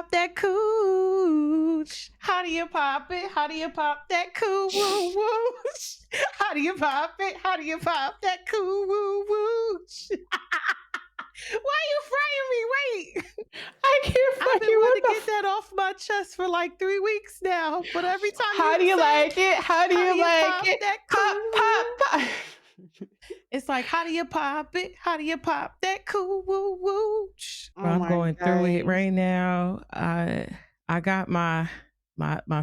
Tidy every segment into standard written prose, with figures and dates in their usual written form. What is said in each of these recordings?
pop that cooch? How do you pop it? How do you pop that cooch? How do you pop it? How do you pop that cooch? Why are you frying me? Wait. I can't I've been wanting to get that off my chest for like 3 weeks now. But every time How do you like it? How do you like pop it? that Pop, pop, pop. It's like, how do you pop it? How do you pop that cooch? Oh I'm my going through it gosh. right now. I got my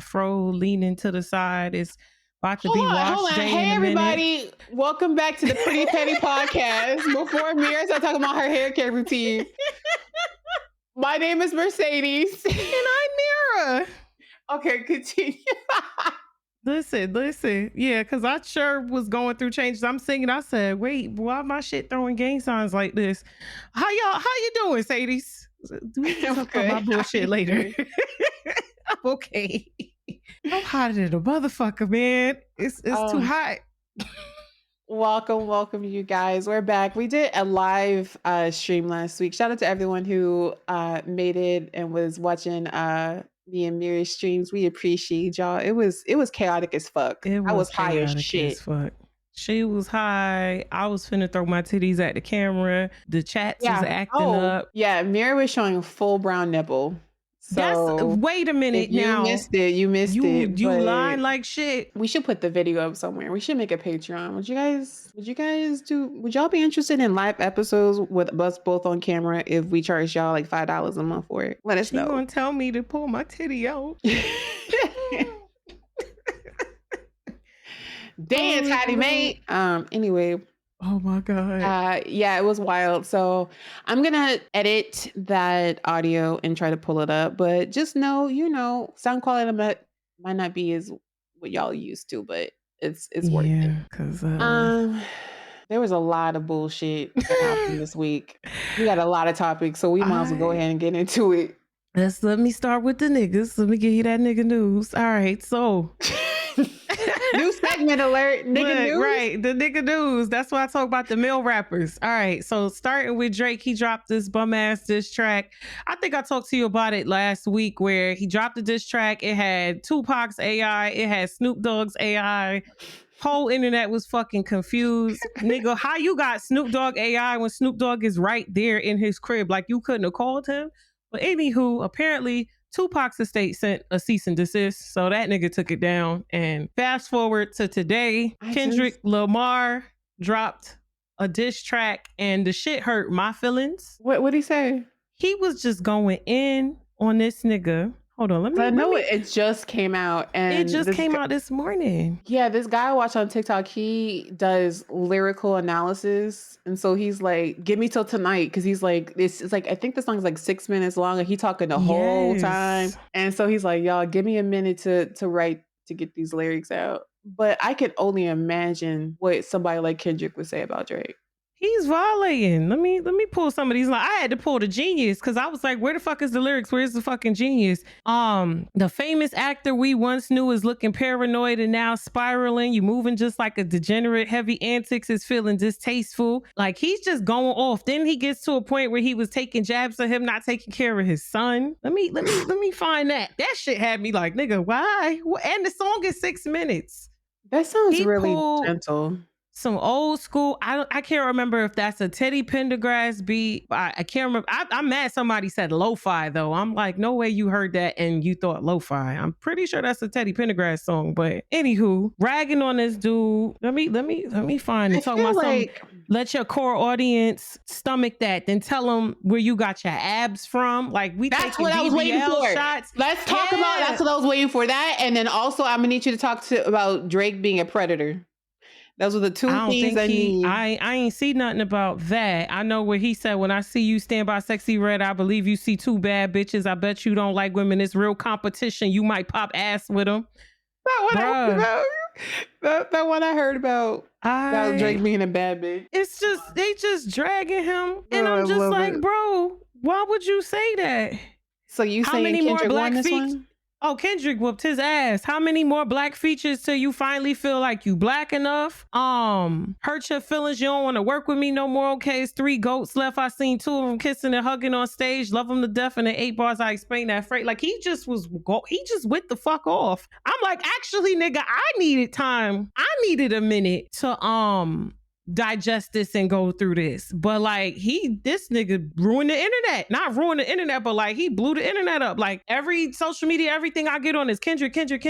fro leaning to the side. It's about to be washed day Hey, in a everybody. minute. Welcome back to the Pretty Petty Podcast. Before Mira starts talking about her hair care routine. My name is Mercedes. And I'm Mira. Okay, continue. Listen. Yeah, because I sure was going through changes. I'm singing. I said, wait, why my shit throwing gang signs like this? How you doing, Sadies? We can talk about my bullshit later. I'm okay. I'm hotter than a motherfucker, man. It's too hot. Welcome, you guys. We're back. We did a live stream last week. Shout out to everyone who made it and was watching me and Miri's streams. We appreciate y'all. It was chaotic as fuck. I was high as shit. Fuck. She was high. I was finna throw my titties at the camera. The chats was acting up. Yeah, Mira was showing full brown nipple. So wait a minute now. You missed it. You lying like shit. We should put the video up somewhere. We should make a Patreon. Would y'all be interested in live episodes with us both on camera if we charge y'all like $5 a month for it? Let us know. You gonna tell me to pull my titty out? Dance, Hattie mate. Anyway. Oh my God. Yeah, it was wild. So I'm gonna edit that audio and try to pull it up. But just know, sound quality might not be as what y'all used to, but it's worth it. Because there was a lot of bullshit that happened this week. We got a lot of topics, so we might as well go ahead and get into it. Let me start with the niggas. Let me give you that nigga news. All right, so new segment alert, nigga news. Right, the nigga news. That's why I talk about the male rappers. All right, so starting with Drake, he dropped this bum ass diss track. I think I talked to you about it last week, where he dropped the diss track. It had Tupac's AI, it had Snoop Dogg's AI. Whole internet was fucking confused. Nigga, how you got Snoop Dogg AI when Snoop Dogg is right there in his crib? Like, you couldn't have called him? But anywho, apparently Tupac's estate sent a cease and desist, so that nigga took it down. And fast forward to today, Kendrick Lamar dropped a diss track, and the shit hurt my feelings. What'd he say? He was just going in on this nigga. Hold on, it just came out. And it just came out this morning. Yeah, this guy I watch on TikTok, he does lyrical analysis. And so he's like, give me till tonight. Cause he's like, it's like, I think the song's like 6 minutes long and he talking the whole time. And so he's like, y'all give me a minute to write, to get these lyrics out. But I could only imagine what somebody like Kendrick would say about Drake. He's violating. Let me pull some of these. I had to pull the Genius because I was like, where the fuck is the lyrics? Where's the fucking Genius? The famous actor we once knew is looking paranoid and now spiraling. You moving just like a degenerate. Heavy antics is feeling distasteful. Like, he's just going off. Then he gets to a point where he was taking jabs at him not taking care of his son. Let me find that. That shit had me like, nigga, why? And the song is 6 minutes. That sounds really gentle. Some old school. I can't remember if that's a Teddy Pendergrass beat. I can't remember. I'm mad somebody said lo-fi though. I'm like, no way you heard that and you thought lo-fi. I'm pretty sure that's a Teddy Pendergrass song. But anywho, ragging on this dude. Let me find it. Talking about like, let your core audience stomach that. Then tell them where you got your abs from. Like, that's what I was waiting for. Shots. Let's talk about. That's what I was waiting for. That, and then also I'm gonna need you to talk about Drake being a predator. Those are the two things I need. I ain't see nothing about that. I know what he said. When I see you stand by Sexy Red, I believe you see two bad bitches. I bet you don't like women. It's real competition. You might pop ass with them. That one I heard about Drake being a bad bitch. It's just, they just dragging him. And I'm just like, bro, why would you say that? So you saying Kendrick won this one? Oh, Kendrick whooped his ass. How many more black features till you finally feel like you black enough? Hurt your feelings. You don't want to work with me no more. Okay, it's 3 goats left. I seen 2 of them kissing and hugging on stage. Love them to death. And the 8 bars I explained that freight. Like he just went the fuck off. I'm like, actually, nigga, I needed time. I needed a minute to digest this and go through this. But like this nigga ruined the internet. Not ruined the internet, but like he blew the internet up. Like every social media, everything I get on is Kendrick. And this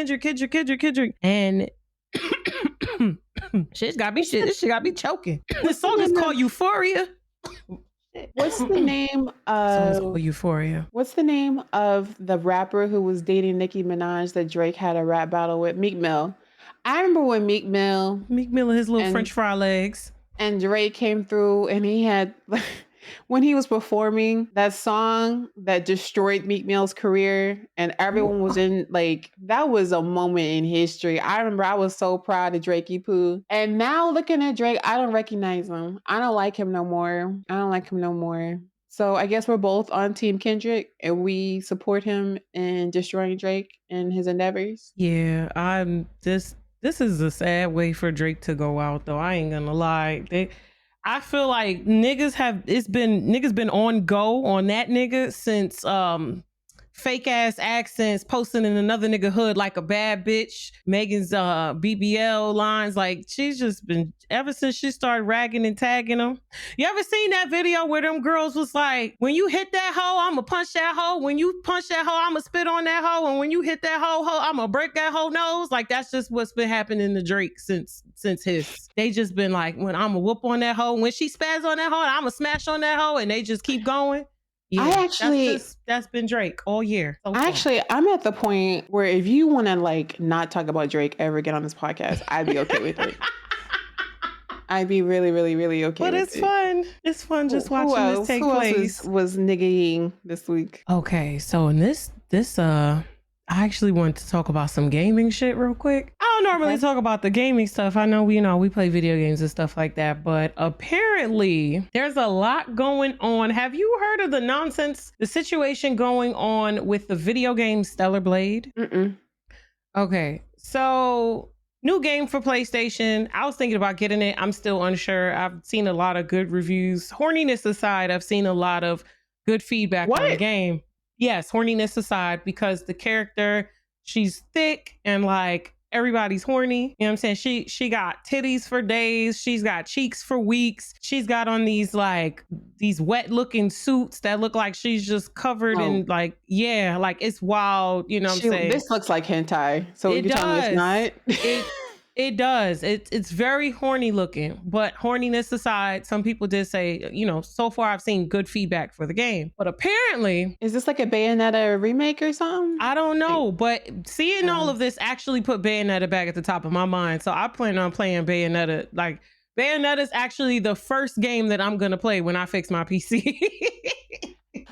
shit got me choking. This song is called Euphoria. What's the name of Euphoria? What's the name of the rapper who was dating Nicki Minaj that Drake had a rap battle with? Meek Mill. I remember when Meek Mill and his little French fry legs. And Drake came through and he had, when he was performing that song that destroyed Meek Mill's career and everyone was in, like, that was a moment in history. I remember I was so proud of Drakey Poo. And now looking at Drake, I don't recognize him. I don't like him no more. So I guess we're both on Team Kendrick and we support him in destroying Drake and his endeavors. Yeah, this is a sad way for Drake to go out, though. I ain't gonna lie. I feel like niggas been on go on that nigga since fake ass accents, posting in another nigga hood like a bad bitch. Megan's BBL lines, like she's just been ever since she started ragging and tagging them. You ever seen that video where them girls was like, when you hit that hoe, I'ma punch that hoe. When you punch that hoe, I'ma spit on that hoe. And when you hit that hoe, I'ma break that hoe nose. Like that's just what's been happening to Drake since his. They just been like, when I'ma whoop on that hoe, when she spaz on that hoe, I'ma smash on that hoe, and they just keep going. Yeah, that's been Drake all year. So I'm at the point where if you want to like not talk about Drake ever again on this podcast, I'd be okay with it. I'd be really, really, really okay. But it's fun. It's fun just watching this take place. Who else was niggaing this week? Okay, so in this I actually wanted to talk about some gaming shit real quick. I don't normally talk about the gaming stuff. I know we play video games and stuff like that, but apparently there's a lot going on. Have you heard of the situation going on with the video game Stellar Blade? Mm-mm. Okay, so new game for PlayStation. I was thinking about getting it. I'm still unsure. I've seen a lot of good reviews. Horniness aside, I've seen a lot of good feedback on the game. Yes, horniness aside, because the character, she's thick and like everybody's horny. You know what I'm saying? She got titties for days. She's got cheeks for weeks. She's got on these wet looking suits that look like she's just covered in like it's wild. You know what I'm saying? This looks like hentai. So you're telling me it's not? It does. It's very horny looking, but horniness aside, some people did say, so far I've seen good feedback for the game. But apparently... Is this like a Bayonetta remake or something? I don't know, but seeing all of this actually put Bayonetta back at the top of my mind. So I plan on playing Bayonetta. Like, Bayonetta is actually the first game that I'm going to play when I fix my PC.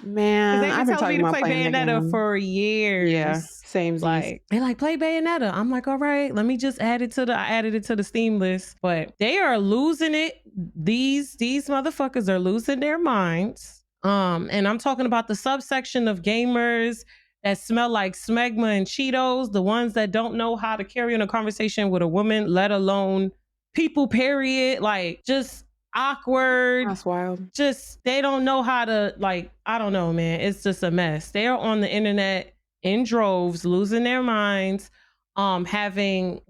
Man, I've been telling me to play Bayonetta for years. Yeah, same. Like they play Bayonetta. I'm like, all right, let me just add it to I added it to the Steam list. But they are losing it. These motherfuckers are losing their minds. And I'm talking about the subsection of gamers that smell like smegma and Cheetos, the ones that don't know how to carry on a conversation with a woman, let alone people, period. Like just awkward. That's wild. Just they don't know how to, like, I don't know, man. It's just a mess. They are on the internet in droves, losing their minds, having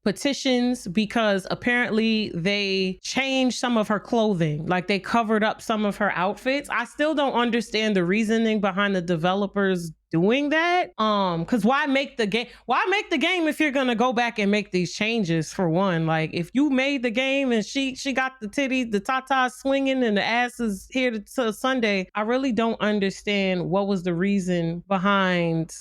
petitions because apparently they changed some of her clothing, like they covered up some of her outfits. I still don't understand the reasoning behind the developers doing that. Because why make the game if you're gonna go back and make these changes? For one, like if you made the game and she got the titties, the tatas swinging and the ass is here to Sunday, I really don't understand what was the reason behind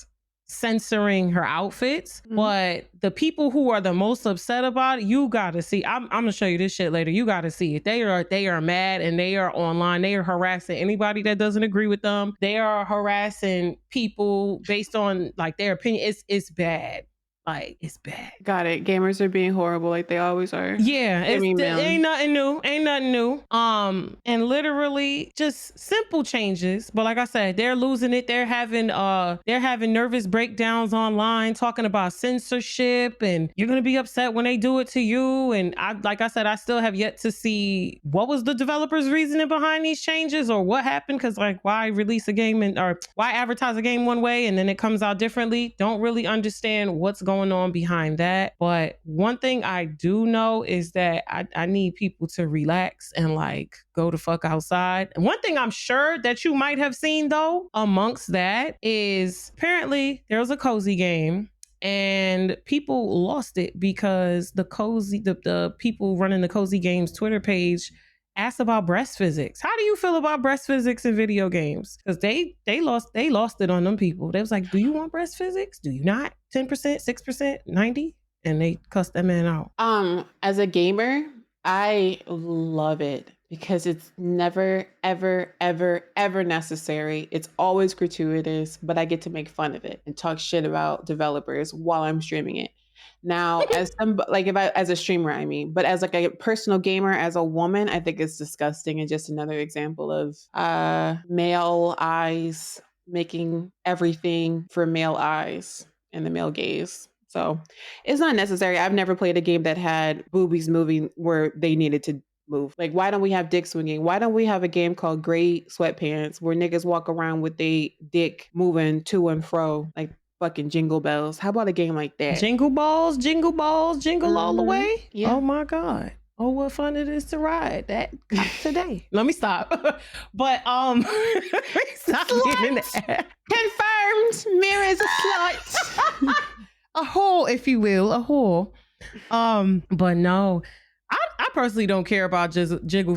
censoring her outfits. But the people who are the most upset about it, you gotta see. I'm gonna show you this shit later. You gotta see it. They are mad and they are online. They are harassing anybody that doesn't agree with them. They are harassing people based on like their opinion. It's bad. Like, it's bad. Got it. Gamers are being horrible like they always are. Yeah, ain't nothing new. Ain't nothing new. And literally just simple changes. But like I said, they're losing it. They're having nervous breakdowns online, talking about censorship, and you're gonna be upset when they do it to you. And like I said, I still have yet to see what was the developers' reasoning behind these changes or what happened. Because like, why release a game or why advertise a game one way and then it comes out differently? Don't really understand what's going on behind that. But one thing I do know is that I need people to relax and like go the fuck outside. And one thing I'm sure that you might have seen though amongst that is apparently there was a cozy game and people lost it because the people running the cozy games Twitter page asked about breast physics. How do you feel about breast physics in video games? Because they lost it on them people. They was like, do you want breast physics? Do you not? 10%, 6%, 90%? And they cussed that man out. As a gamer, I love it because it's never, ever, ever, ever necessary. It's always gratuitous, but I get to make fun of it and talk shit about developers while I'm streaming it. Now, as a streamer, I mean, but as like a personal gamer, as a woman, I think it's disgusting and just another example of male eyes making everything for male eyes and the male gaze. So it's not necessary. I've never played a game that had boobies moving where they needed to move. Like, why don't we have dick swinging? Why don't we have a game called Gray Sweatpants where niggas walk around with their dick moving to and fro like fucking jingle bells? How about a game like that? Jingle balls, jingle all the way? Yeah. Oh my God. Oh, what fun it is to ride that today. Let me stop. But stop giving that. Confirmed. Mira is a slut. A whore, if you will, a whore. But no, I personally don't care about jiggle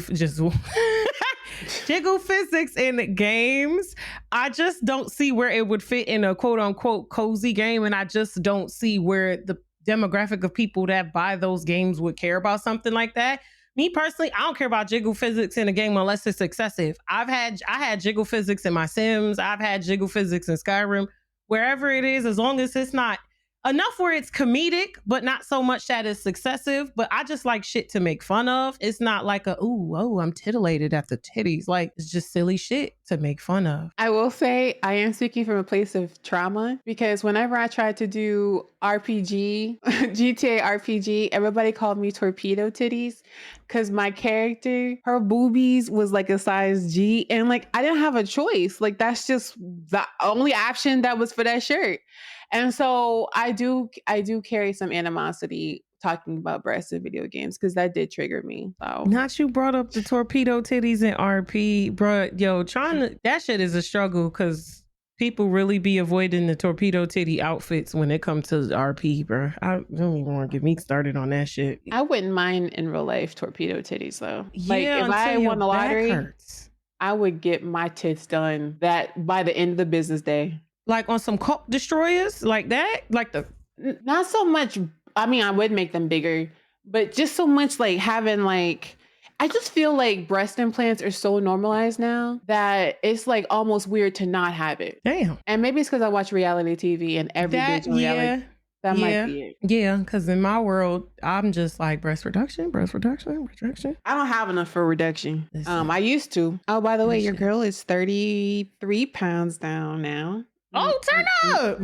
physics in games. I just don't see where it would fit in a quote unquote cozy game, and I just don't see where the demographic of people that buy those games would care about something like that. Me personally, I don't care about jiggle physics in a game unless it's excessive. I had jiggle physics in my Sims. I've had jiggle physics in Skyrim. Wherever it is, as long as it's not enough where it's comedic, but not so much that it's excessive. But I just like shit to make fun of. It's not like I'm titillated at the titties. Like, it's just silly shit to make fun of. I will say I am speaking from a place of trauma because whenever I tried to do RPG, GTA RPG, everybody called me torpedo titties because my character, her boobies was like a size G, and like I didn't have a choice. Like that's just the only option that was for that shirt. And so I do carry some animosity talking about breasts in video games because that did trigger me. So not you brought up the torpedo titties in RP, bro. Yo, that shit is a struggle because people really be avoiding the torpedo titty outfits when it comes to RP, bro. I don't even want to get me started on that shit. I wouldn't mind in real life torpedo titties though. Like yeah, if I won the lottery, I would get my tits done that by the end of the business day. Like on some cup destroyers like that? Like not so much. I mean, I would make them bigger, but just so much like having like, I just feel like breast implants are so normalized now that it's like almost weird to not have it. Damn. And maybe it's because I watch reality TV and every bitch on reality. That might be it. Yeah, because in my world, I'm just like breast reduction. I don't have enough for reduction. I used to. Oh, by the way, your girl is 33 pounds down now. Oh, turn up.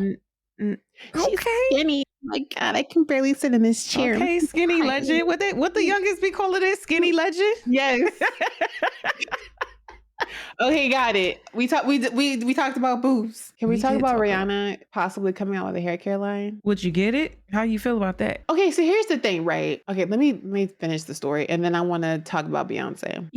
She's skinny. My God, I can barely sit in this chair. Okay, skinny legend. What the youngest be calling it? Skinny legend? Yes. Okay, got it. We talked about boobs. Can we talk about Rihanna possibly coming out with a hair care line? Would you get it? How you feel about that? Okay, so here's the thing, right? Okay, let me finish the story and then I want to talk about Beyonce.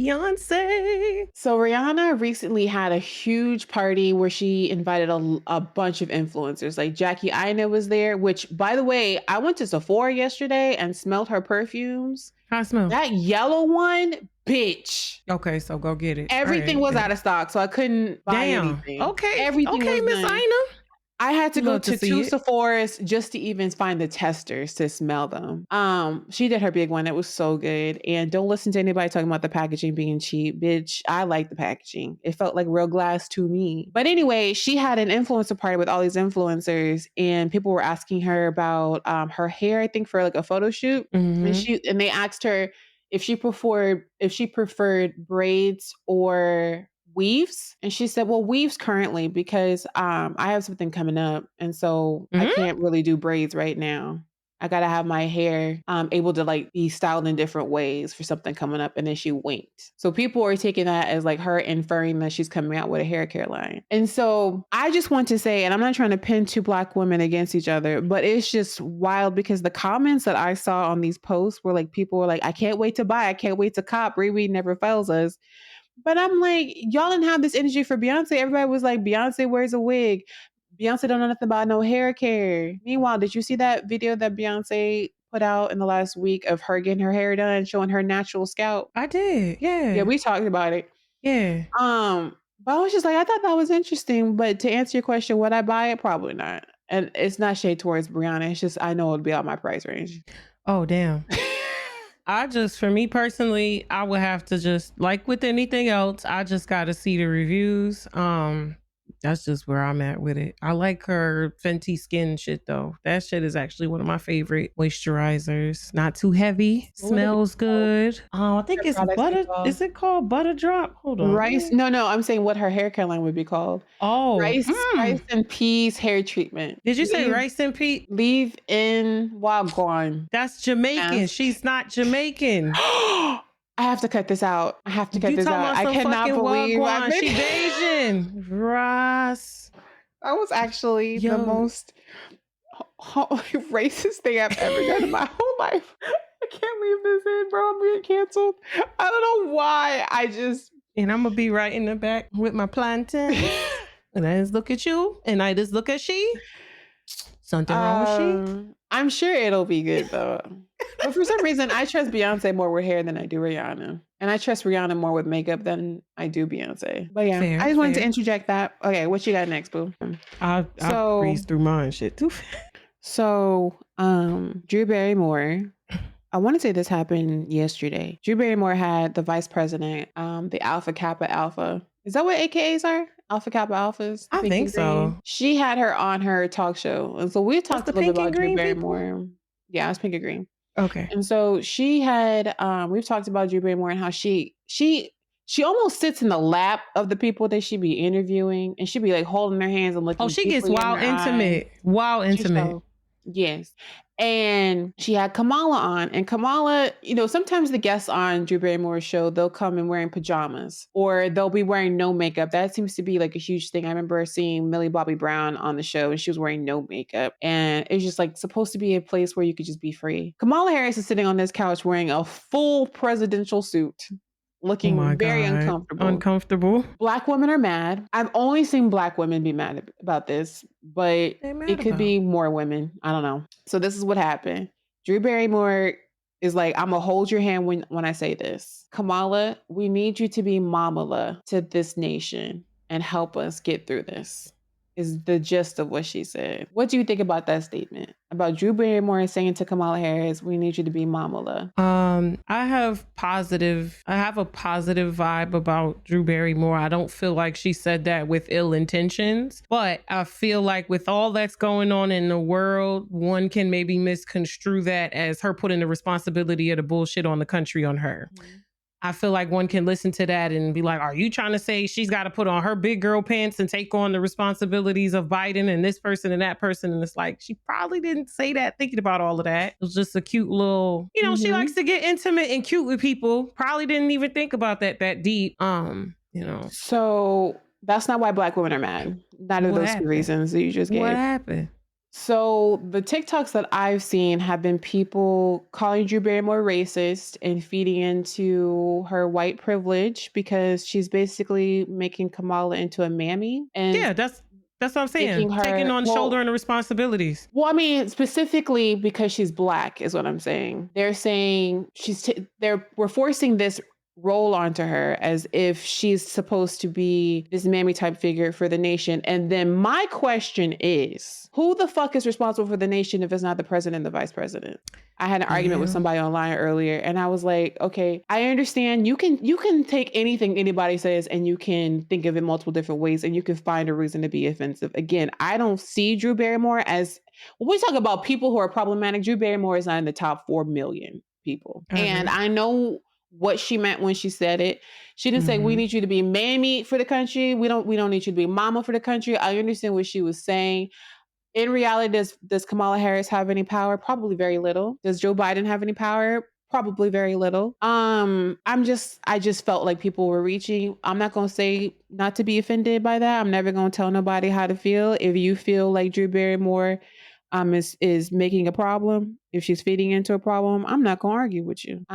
So Rihanna recently had a huge party where she invited a bunch of influencers. Like Jackie Aina was there, which by the way, I went to Sephora yesterday and smelled her perfumes. How it smell? That yellow one, bitch. Okay, so go get it. Everything was out of stock, so I couldn't buy anything. Okay. Everything okay, Miss Aina. I had to You go love to to see 2 it. Sephoras just to even find the testers to smell them. She did her big one. It was so good. And don't listen to anybody talking about the packaging being cheap. Bitch, I like the packaging. It felt like real glass to me. But anyway, she had an influencer party with all these influencers, and people were asking her about her hair, I think, for like a photo shoot. And they asked her if she preferred braids or weaves. And she said, well, weaves currently because I have something coming up, and so I can't really do braids right now. I gotta have my hair able to like be styled in different ways for something coming up. And then she winked. So people are taking that as like her inferring that she's coming out with a hair care line. And so I just want to say, and I'm not trying to pin two Black women against each other, but it's just wild because the comments that I saw on these posts were like, people were like, I can't wait to buy, I can't wait to cop, Riri never fails us. But I'm like, y'all didn't have this energy for Beyonce. Everybody was like, Beyonce wears a wig. Beyonce don't know nothing about no hair care. Meanwhile, did you see that video that Beyonce put out in the last week of her getting her hair done, showing her natural scalp? I did. Yeah, Yeah. we talked about it. Yeah. But I was just like, I thought that was interesting. But to answer your question, would I buy it? Probably not. And it's not shade towards Brianna. It's just I know it'll be out my price range. Oh, damn. For me personally, I would have to just, like with anything else, I just got to see the reviews. That's just where I'm at with it. I like her Fenty Skin shit though. That shit is actually one of my favorite moisturizers. Not too heavy, smells good. I think it's butter. Is it called Butter Drop? Hold on. Rice? No, I'm saying what her hair care line would be called. Oh, rice and peas hair treatment. Did you say rice and peas? Leave in Wagwan. That's Jamaican. She's not Jamaican. I have to cut this out. I cannot believe she's Asian. Ross. That was actually the most racist thing I've ever done in my whole life. I can't leave this in, bro. I'm being canceled. I don't know why. And I'm gonna be right in the back with my plantain. And I just look at you, and I just look at she. Something wrong with she? I'm sure it'll be good though. But for some reason, I trust Beyonce more with hair than I do Rihanna. And I trust Rihanna more with makeup than I do Beyonce. But yeah, I just wanted to interject that. Okay, what you got next, boo? I'll breeze through mine shit too. So, Drew Barrymore, I want to say this happened yesterday. Drew Barrymore had the vice president, the Alpha Kappa Alpha. Is that what AKAs are? Alpha Kappa Alphas? I think so. She had her on her talk show. And so we talked a little bit about Drew Barrymore. Yeah, it's pink and green. Okay. And so she had, we've talked about Drew Barrymore and how she almost sits in the lap of the people that she be interviewing, and she be like holding their hands and looking. Oh, she gets wild intimate. Wild intimate. Yes. And she had Kamala on, and Kamala, sometimes the guests on Drew Barrymore's show, they'll come in wearing pajamas or they'll be wearing no makeup. That seems to be like a huge thing. I remember seeing Millie Bobby Brown on the show and she was wearing no makeup, and it's just like supposed to be a place where you could just be free. Kamala Harris is sitting on this couch wearing a full presidential suit, looking very uncomfortable. Black women are mad. I've only seen Black women be mad about this, but it could be more women. I don't know. So this is what happened. Drew Barrymore is like, I'm gonna hold your hand when I say this. Kamala, we need you to be mamala to this nation and help us get through this, is the gist of what she said. What do you think about that statement? About Drew Barrymore saying to Kamala Harris, we need you to be mamala. I have a positive vibe about Drew Barrymore. I don't feel like she said that with ill intentions, but I feel like with all that's going on in the world, one can maybe misconstrue that as her putting the responsibility of the bullshit on the country on her. Mm-hmm. I feel like one can listen to that and be like, are you trying to say she's got to put on her big girl pants and take on the responsibilities of Biden and this person and that person? And it's like, she probably didn't say that thinking about all of that. It was just a cute little, she likes to get intimate and cute with people. Probably didn't even think about that deep. So that's not why Black women are mad. Neither of those two reasons that you just gave. What happened? So the TikToks that I've seen have been people calling Drew Barrymore racist and feeding into her white privilege because she's basically making Kamala into a mammy. And yeah, that's what I'm saying. Taking on shouldering the responsibilities. Well, I mean, specifically because she's Black is what I'm saying. They're saying we're forcing this roll onto her as if she's supposed to be this mammy type figure for the nation. And then my question is, who the fuck is responsible for the nation if it's not the president and the vice president? I had an argument with somebody online earlier, and I was like, okay, I understand you can take anything anybody says and you can think of it multiple different ways and you can find a reason to be offensive. Again, I don't see Drew Barrymore as, when we talk about people who are problematic, Drew Barrymore is not in the top 4 million people. And I know what she meant when she said it. She didn't say we need you to be mammy for the country. We don't need you to be mama for the country. I understand what she was saying. In reality, does Kamala Harris have any power? Probably very little. Does Joe Biden have any power? Probably very little. I just felt like people were reaching. I'm not gonna say not to be offended by that. I'm never gonna tell nobody how to feel. If you feel like Drew Barrymore is making a problem, if she's feeding into a problem, I'm not gonna argue with you.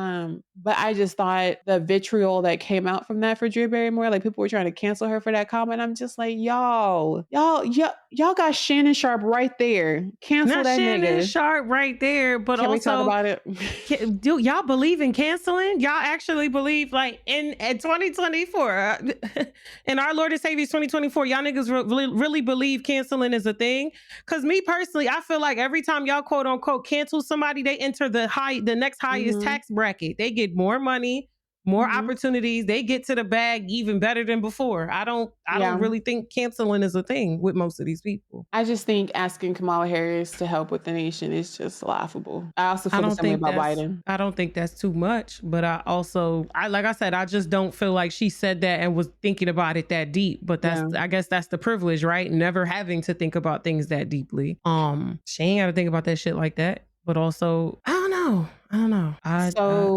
But I just thought the vitriol that came out from that for Drew Barrymore, like people were trying to cancel her for that comment. I'm just like, y'all got Shannon Sharpe right there. Cancel that nigga. Shannon Sharpe right there, but Can also we talk about it? do y'all believe in canceling? Y'all actually believe, like, in 2024, in our Lord and Savior's 2024, y'all niggas really believe canceling is a thing? Because me personally, I feel like every time y'all quote unquote cancel somebody, they enter the next highest tax bracket. They get more money, more opportunities. They get to the bag even better than before. I don't really think canceling is a thing with most of these people. I just think asking Kamala Harris to help with the nation is just laughable. I also feel the same way about Biden. I don't think that's too much, but I like I said, I just don't feel like she said that and was thinking about it that deep. But I guess that's the privilege, right? Never having to think about things that deeply. She ain't got to think about that shit like that. But also, I don't know. I don't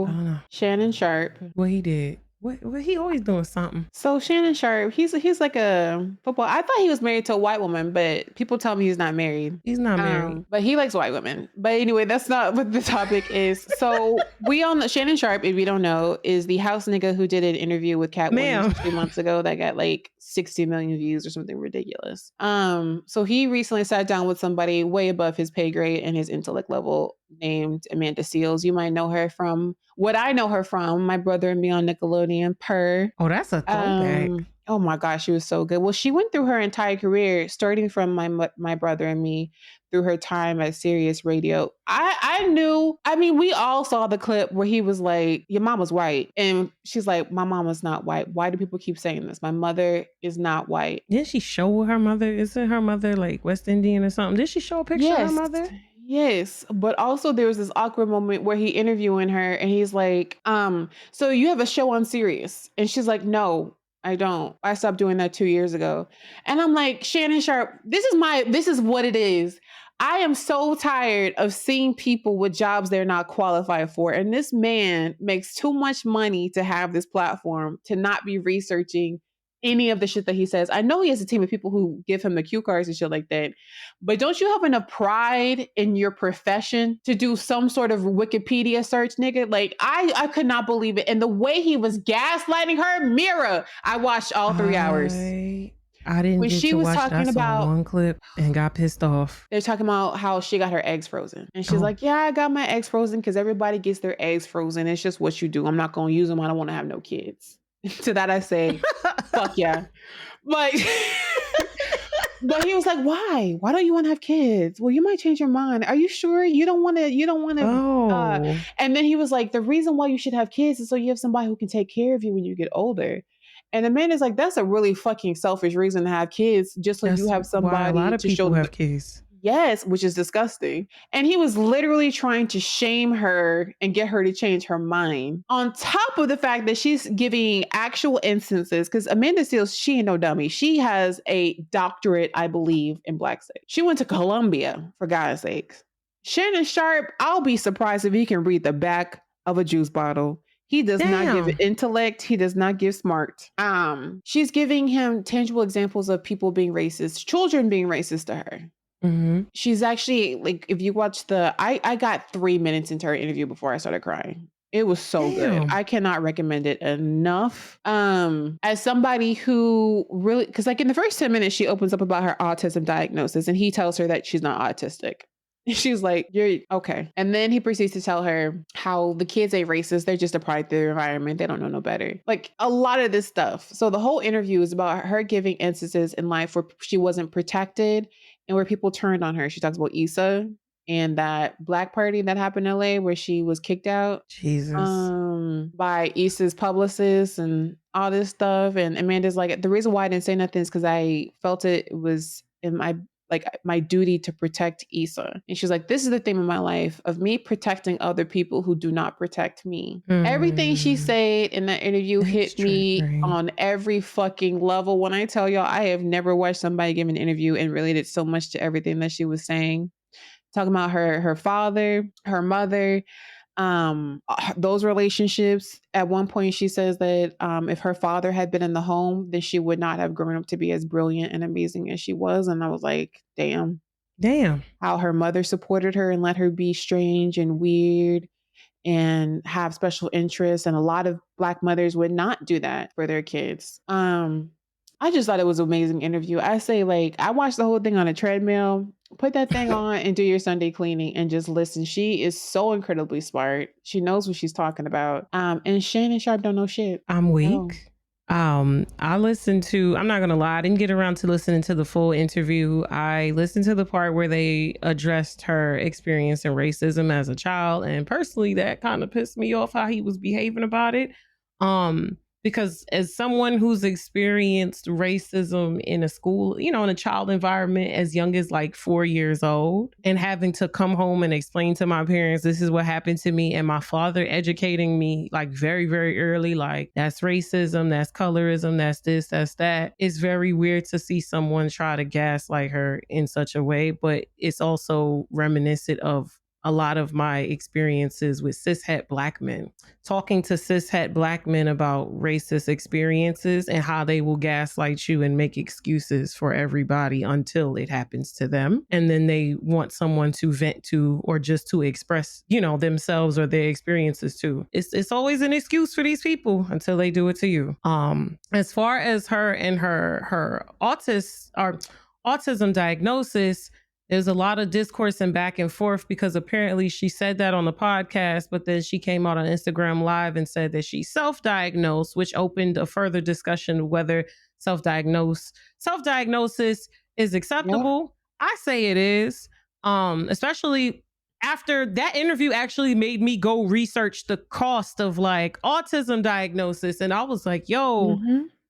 know. Shannon Sharpe. What he did. What he always doing something. So Shannon Sharpe, he's like a football. I thought he was married to a white woman, but people tell me he's not married. He's not married. But he likes white women. But anyway, that's not what the topic is. So we all know Shannon Sharpe, if you don't know, is the house nigga who did an interview with Cat Williams 3 months ago that got like 60 million views or something ridiculous. So he recently sat down with somebody way above his pay grade and his intellect level named Amanda Seales. You might know her from what I know her from, My Brother and Me on Nickelodeon, Purr. Oh, that's a throwback. Oh my gosh, she was so good. Well, she went through her entire career, starting from My Brother and Me through her time at Sirius Radio. We all saw the clip where he was like, your mama's white. And she's like, my mama's not white. Why do people keep saying this? My mother is not white. Didn't she show her mother? Isn't her mother like West Indian or something? Did she show a picture of her mother? Yes, but also there was this awkward moment where he interviewing her and he's like, so you have a show on Sirius? And she's like, no, I don't. I stopped doing that 2 years ago. And I'm like, Shannon Sharpe, this is what it is. I am so tired of seeing people with jobs they're not qualified for. And this man makes too much money to have this platform to not be researching any of the shit that he says. I know he has a team of people who give him the cue cards and shit like that, but don't you have enough pride in your profession to do some sort of Wikipedia search, nigga? Like, I could not believe it. And the way he was gaslighting her, Mira, I watched all 3 hours. I didn't when get she to was watch talking that. about one clip and got pissed off. They're talking about how she got her eggs frozen. And she's like, yeah, I got my eggs frozen because everybody gets their eggs frozen. It's just what you do. I'm not going to use them. I don't want to have no kids. To that I say, fuck yeah. But he was like, why? Why don't you want to have kids? Well, you might change your mind. Are you sure you don't want to? Oh. And then he was like, the reason why you should have kids is so you have somebody who can take care of you when you get older. And the man is like, that's a really fucking selfish reason to have kids, just so you have somebody why a lot of to people show have kids. Yes, which is disgusting. And he was literally trying to shame her and get her to change her mind. On top of the fact that she's giving actual instances, because Amanda Seales, she ain't no dummy. She has a doctorate, I believe, in Black studies. She went to Columbia, for God's sakes. Shannon Sharpe, I'll be surprised if he can read the back of a juice bottle. He does not give intellect. He does not give smart. She's giving him tangible examples of people being racist, children being racist to her. Mm-hmm. She's actually like, if you watch I got 3 minutes into her interview before I started crying. It was so good. I cannot recommend it enough. As somebody who really, because like in the first 10 minutes, she opens up about her autism diagnosis and he tells her that she's not autistic. She was like, "You're okay." And then he proceeds to tell her how the kids ain't racist. They're just a product of their environment. They don't know no better. Like a lot of this stuff. So the whole interview is about her giving instances in life where she wasn't protected and where people turned on her. She talks about Issa and that black party that happened in LA where she was kicked out Jesus. by Issa's publicist and all this stuff. And Amanda's like, the reason why I didn't say nothing is because I felt it was in my duty to protect Issa. And she's like, this is the theme of my life of me protecting other people who do not protect me. Everything she said in that interview hit me on every fucking level. When I tell y'all, I have never watched somebody give an interview and related so much to everything that she was saying. Talking about her father, her mother, those relationships. At one point, she says that if her father had been in the home, then she would not have grown up to be as brilliant and amazing as she was. And I was like, damn. How her mother supported her and let her be strange and weird and have special interests. And a lot of Black mothers would not do that for their kids. I just thought it was an amazing interview. I say, like, I watched the whole thing on a treadmill. Put that thing on and do your Sunday cleaning and just listen. She is so incredibly smart. She knows what she's talking about. And Shannon Sharpe don't know shit. I'm weak. I listened to, I'm not gonna lie, I didn't get around to listening to the full interview. I listened to the part where they addressed her experience in racism as a child, and personally that kind of pissed me off how he was behaving about it. Because as someone who's experienced racism in a school, in a child environment as young as like 4 years old, and having to come home and explain to my parents, this is what happened to me, and my father educating me like very, very early, like that's racism, that's colorism, that's this, that's that. It's very weird to see someone try to gaslight her in such a way, but it's also reminiscent of a lot of my experiences with cishet Black men, talking to cishet Black men about racist experiences and how they will gaslight you and make excuses for everybody until it happens to them. And then they want someone to vent to or just to express, themselves or their experiences to. It's always an excuse for these people until they do it to you. As far as her and her autism diagnosis, there's a lot of discourse and back and forth because apparently she said that on the podcast, but then she came out on Instagram Live and said that she self-diagnosed, which opened a further discussion of whether self-diagnosis is acceptable. Yeah. I say it is, especially after that interview actually made me go research the cost of like autism diagnosis. And I was like, yo,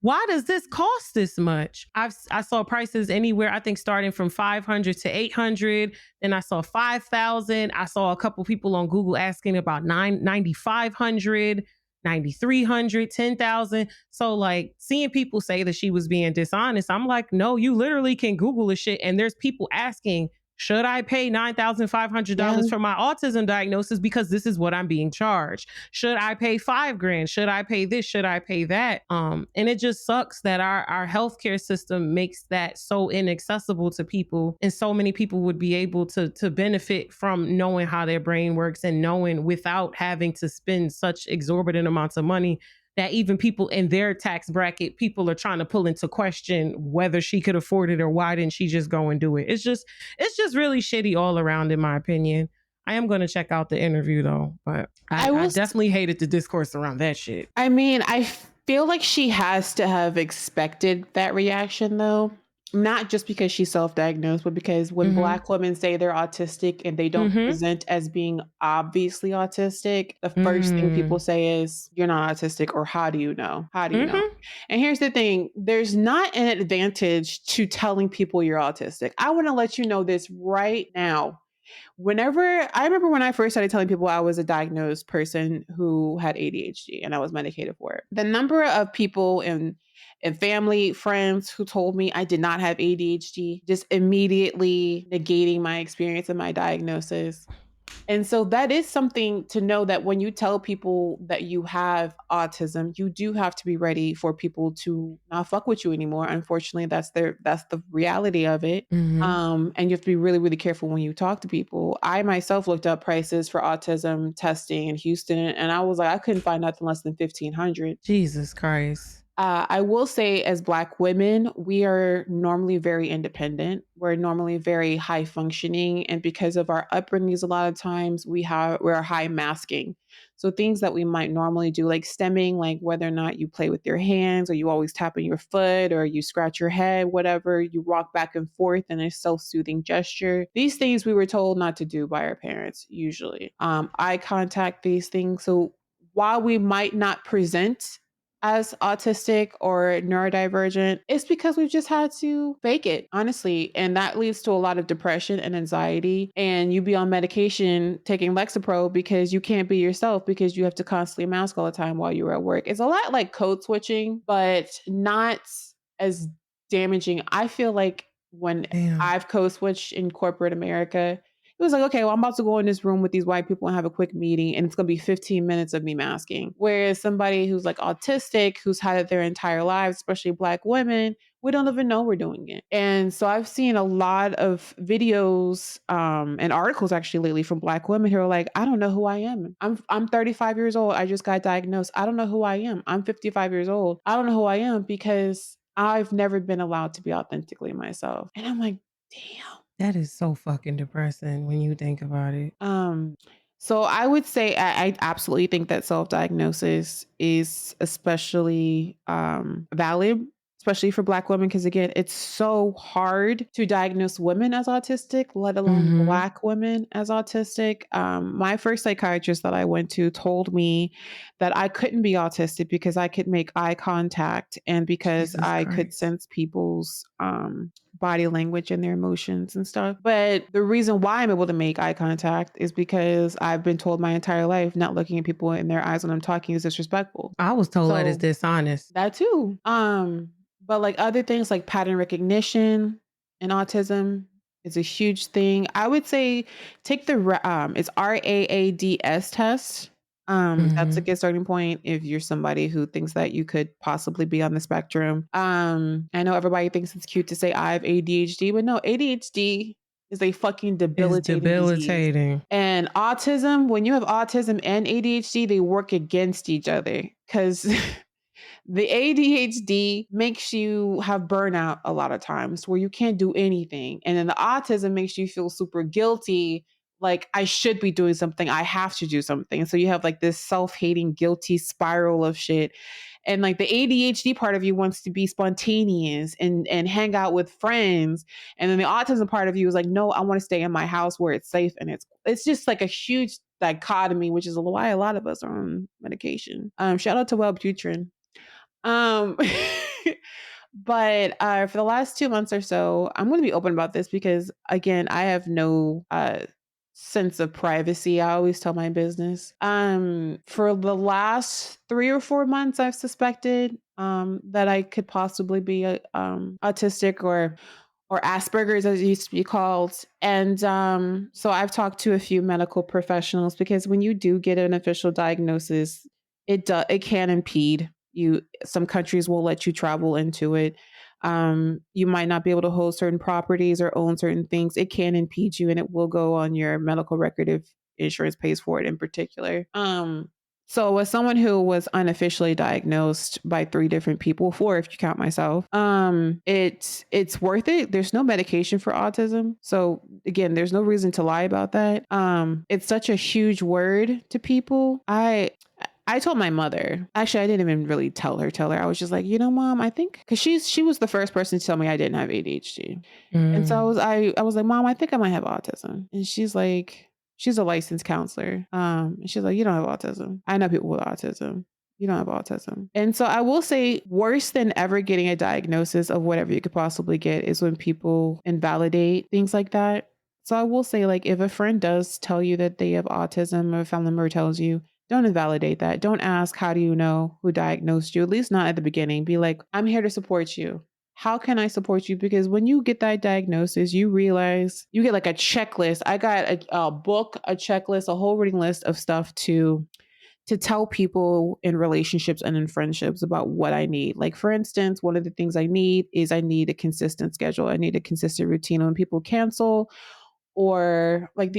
why does this cost this much? I saw prices anywhere, I think starting from $500 to $800. Then I saw $5,000. I saw a couple people on Google asking about $9,500, $9,300, $10,000. So like seeing people say that she was being dishonest, I'm like, no, you literally can Google this shit. And there's people asking, should I pay $9,500 for my autism diagnosis because this is what I'm being charged? Should I pay $5,000? Should I pay this? Should I pay that? And it just sucks that our healthcare system makes that so inaccessible to people, and so many people would be able to benefit from knowing how their brain works and knowing without having to spend such exorbitant amounts of money that even people in their tax bracket, people are trying to pull into question whether she could afford it or why didn't she just go and do it. It's just really shitty all around, in my opinion. I am going to check out the interview though, but I definitely hated the discourse around that shit. I mean, I feel like she has to have expected that reaction though. Not just because she's self-diagnosed, but because when Black women say they're autistic and they don't present as being obviously autistic, the first thing people say is, you're not autistic, or how do you know? How do you know? And here's the thing, there's not an advantage to telling people you're autistic. I want to let you know this right now. I remember when I first started telling people I was a diagnosed person who had ADHD and I was medicated for it. The number of people and family, friends who told me I did not have ADHD, just immediately negating my experience and my diagnosis. And so that is something to know, that when you tell people that you have autism, you do have to be ready for people to not fuck with you anymore. Unfortunately, that's the reality of it. And you have to be really, really careful when you talk to people. I myself looked up prices for autism testing in Houston, and I was like, I couldn't find nothing less than $1,500. Jesus Christ. I will say, as Black women, we are normally very independent. We're normally very high functioning, and because of our upbringings, a lot of times we're high masking. So things that we might normally do, like stemming, like whether or not you play with your hands, or you always tap on your foot, or you scratch your head, whatever, you rock back and forth in a self-soothing gesture. These things we were told not to do by our parents, usually. Eye contact, these things. So while we might not present as autistic or neurodivergent, it's because we've just had to fake it, honestly. And that leads to a lot of depression and anxiety. And you be on medication taking Lexapro because you can't be yourself because you have to constantly mask all the time while you're at work. It's a lot like code switching, but not as damaging. I feel like when Damn. I've code switched in corporate America, it was like, okay, well, I'm about to go in this room with these white people and have a quick meeting, and it's going to be 15 minutes of me masking. Whereas somebody who's like autistic, who's had it their entire lives, especially Black women, we don't even know we're doing it. And so I've seen a lot of videos and articles actually lately from Black women who are like, I don't know who I am. I'm 35 years old. I just got diagnosed. I don't know who I am. I'm 55 years old. I don't know who I am because I've never been allowed to be authentically myself. And I'm like, damn. That is so fucking depressing when you think about it. So I would say I absolutely think that self-diagnosis is especially valid, especially for Black women, because again, it's so hard to diagnose women as autistic, let alone Mhm. Black women as autistic. My first psychiatrist that I went to told me that I couldn't be autistic because I could make eye contact and because Jesus I could Christ. sense people's body language and their emotions and stuff. But the reason why I'm able to make eye contact is because I've been told my entire life not looking at people in their eyes when I'm talking is disrespectful. I was told that is So dishonest. that too. But like other things like pattern recognition and autism is a huge thing. I would say take it's RAADS test. That's a Mhm. good starting point if you're somebody who thinks that you could possibly be on the spectrum. I know everybody thinks it's cute to say I have ADHD, but no, ADHD is a fucking It's debilitating disease. debilitating. And autism, when you have autism and ADHD, they work against each other because the ADHD makes you have burnout a lot of times where you can't do anything. And then the autism makes you feel super guilty, like I should be doing something, I have to do something. So you have like this self-hating, guilty spiral of shit. And like the ADHD part of you wants to be spontaneous and hang out with friends. And then the autism part of you is like, no, I want to stay in my house where it's safe and it's just like a huge dichotomy, which is why a lot of us are on medication. Shout out to Wellbutrin. Um, but for the last 2 months or so, I'm going to be open about this because, again, I have no sense of privacy. I always tell my business. For the last 3 or 4 months, I've suspected that I could possibly be autistic or Asperger's as it used to be called. And so I've talked to a few medical professionals because when you do get an official diagnosis, it can impede you. Some countries will let you travel into it. You might not be able to hold certain properties or own certain things. It can impede you and it will go on your medical record if insurance pays for it in particular. So as someone who was unofficially diagnosed by 3 different people, 4 if you count myself, it's worth it. There's no medication for autism. So again, there's no reason to lie about that. It's such a huge word to people. I told my mother. Actually, I didn't even really tell her. I was just like, mom, I think because she was the first person to tell me I didn't have ADHD. And so Mm. I was like, Mom, I think I might have autism. And she's a licensed counselor. And she's like, you don't have autism. I know people with autism. You don't have autism. And so I will say worse than ever getting a diagnosis of whatever you could possibly get is when people invalidate things like that. So I will say, like, if a friend does tell you that they have autism or a family member tells you, don't invalidate that. Don't ask, how do you know who diagnosed you? At least not at the beginning. Be like, I'm here to support you. How can I support you? Because when you get that diagnosis, you realize you get like a checklist. I got a book, a checklist, a whole reading list of stuff to tell people in relationships and in friendships about what I need. Like, for instance, one of the things I need is I need a consistent schedule. I need a consistent routine. When people cancel, or like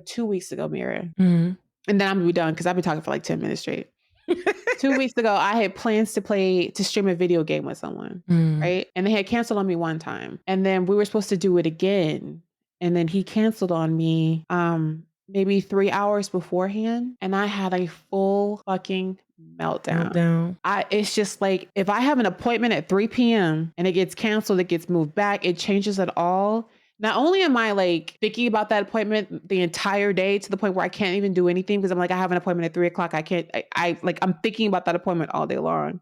2 weeks ago, Mira, Mhm. and then I'm gonna be done because I've been talking for like 10 minutes straight. 2 weeks ago, I had plans to stream a video game with someone, right? And they had canceled on me one time. And then we were supposed to do it again. And then he canceled on me maybe 3 hours beforehand. And I had a full fucking meltdown. It's just like, if I have an appointment at 3 p.m. and it gets canceled, it gets moved back, it changes it all. Not only am I like thinking about that appointment the entire day to the point where I can't even do anything because I'm like, I have an appointment at 3 o'clock. I'm thinking about that appointment all day long.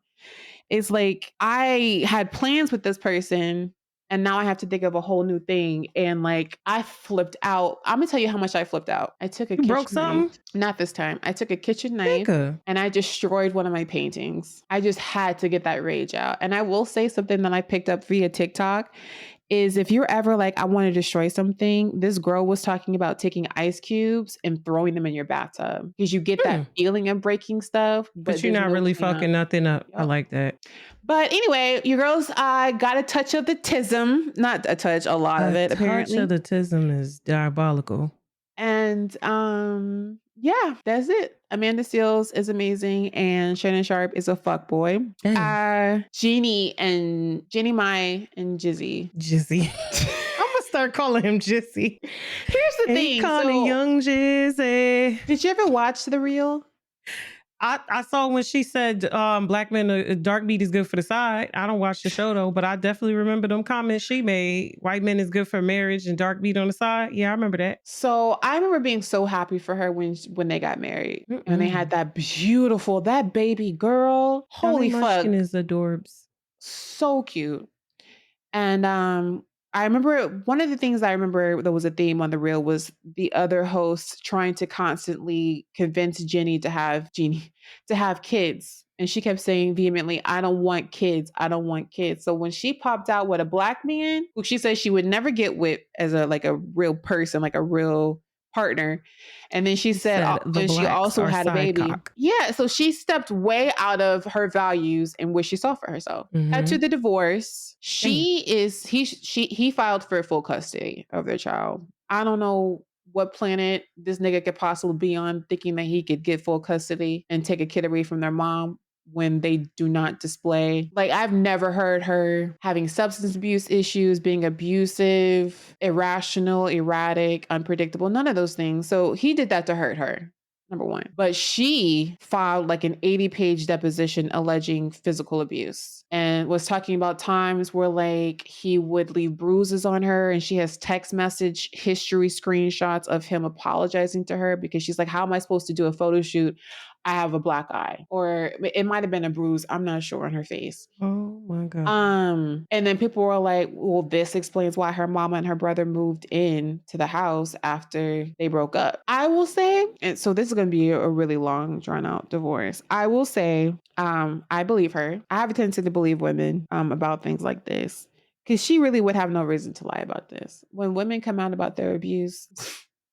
It's like I had plans with this person and now I have to think of a whole new thing. And like, I flipped out. I'm gonna tell you how much I flipped out. I took a broke something? knife. Not this time. I took a kitchen knife and I destroyed one of my paintings. I just had to get that rage out. And I will say something that I picked up via TikTok is, if you're ever like, I want to destroy something, this girl was talking about taking ice cubes and throwing them in your bathtub because you get that feeling of breaking stuff. But you're not really fucking nothing up. Yep. I like that. But anyway, your girls got a touch of the tism. Not a touch, a lot of it, apparently. A touch of the tism is diabolical. And yeah, that's it. Amanda Seales is amazing, and Shannon Sharpe is a fuckboy. Jeannie Mai and Jizzy. I'm gonna start calling him Jizzy. Here's the thing. Calling young Jizzy. Did you ever watch The Real? I saw when she said black men, dark meat is good for the side. I don't watch the show though, but I definitely remember them comments she made. White men is good for marriage and dark meat on the side. Yeah, I remember that. So I remember being so happy for her when they got married and they had that baby girl. Holy fuck. Munchkin is adorbs. So cute. And I remember one of the things I remember that was a theme on The Real was the other hosts trying to constantly convince Jenny to have kids. And she kept saying vehemently, I don't want kids. I don't want kids. So when she popped out with a black man, who she said she would never get with as a real person, like a real partner. And then she said she also had a baby. Cock. Yeah. So she stepped way out of her values and what she saw for herself. Cut to the divorce. He filed for full custody of their child. I don't know what planet this nigga could possibly be on, thinking that he could get full custody and take a kid away from their mom when they do not display. Like, I've never heard her having substance abuse issues, being abusive, irrational, erratic, unpredictable, none of those things. So he did that to hurt her, number one. But she filed like an 80-page deposition alleging physical abuse and was talking about times where like he would leave bruises on her, and she has text message history screenshots of him apologizing to her because she's like, how am I supposed to do a photo shoot? I have a black eye, or it might have been a bruise. I'm not sure, on her face. Oh my God. And then people were like, well, this explains why her mama and her brother moved in to the house after they broke up. I will say, and so this is going to be a really long, drawn out divorce. I will say, I believe her. I have a tendency to believe women about things like this, because she really would have no reason to lie about this. When women come out about their abuse,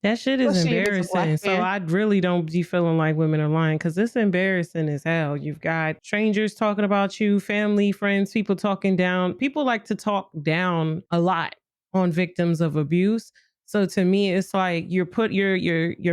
that shit is embarrassing. So I really don't be feeling like women are lying, because it's embarrassing as hell. You've got strangers talking about you, family, friends, people talking down. People like to talk down a lot on victims of abuse. So to me, it's like you're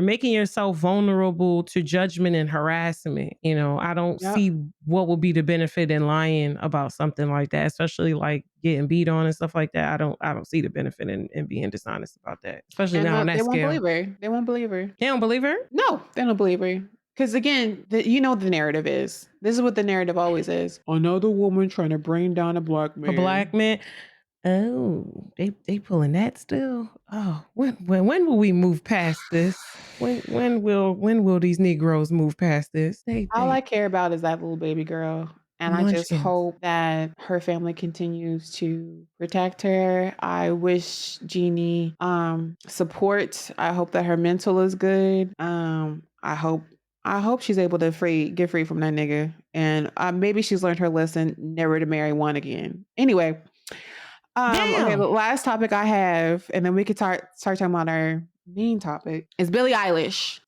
making yourself vulnerable to judgment and harassment. You know, I don't see what would be the benefit in lying about something like that, especially like getting beat on and stuff like that. I don't see the benefit in being dishonest about that, especially now on that scale. They won't believe her. They won't believe her. They don't believe her? No, they don't believe her. Because again, the narrative is. This is what the narrative always is. Another woman trying to bring down a black man. A black man. Oh, they pulling that still. Oh, when will we move past this? When will these Negroes move past this? All I care about is that little baby girl. And I just hope that her family continues to protect her. I wish Jeannie support. I hope that her mental is good. I hope she's able to get free from that nigga. And maybe she's learned her lesson never to marry one again. Anyway. Okay, the last topic I have, and then we could start talking about our main topic, is Billie Eilish.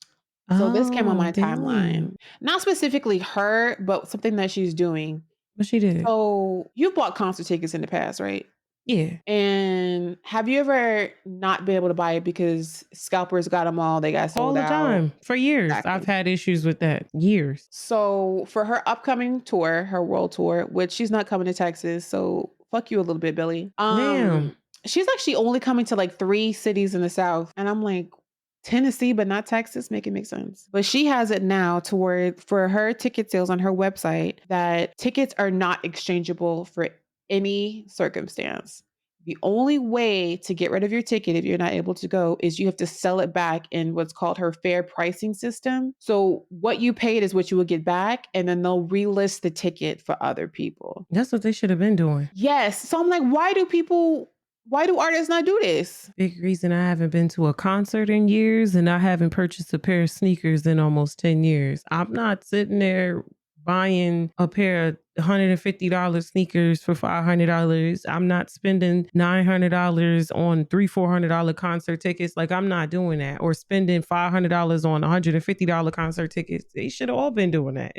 So this came on my timeline. Not specifically her, but something that she's doing. What she did? So you've bought concert tickets in the past, right? Yeah. And have you ever not been able to buy it because scalpers got them all, they got All sold the out? time. For years. I've Exactly. had issues with that. Years. So for her upcoming tour, her world tour, which she's not coming to Texas, so fuck you a little bit, Billy. Damn. She's actually only coming to like 3 cities in the South. And I'm like, Tennessee, but not Texas, make it make sense. But she has it now to where for her ticket sales on her website that tickets are not exchangeable for any circumstance. The only way to get rid of your ticket if you're not able to go is you have to sell it back in what's called her fair pricing system. So what you paid is what you will get back, and then they'll relist the ticket for other people. That's what they should have been doing. Yes. So I'm like, why do artists not do this? Big reason I haven't been to a concert in years, and I haven't purchased a pair of sneakers in almost 10 years. I'm not sitting there buying a pair of $150 sneakers for $500. I'm not spending $900 on $400 concert tickets. Like, I'm not doing that. Or spending $500 on $150 concert tickets. They should have all been doing that.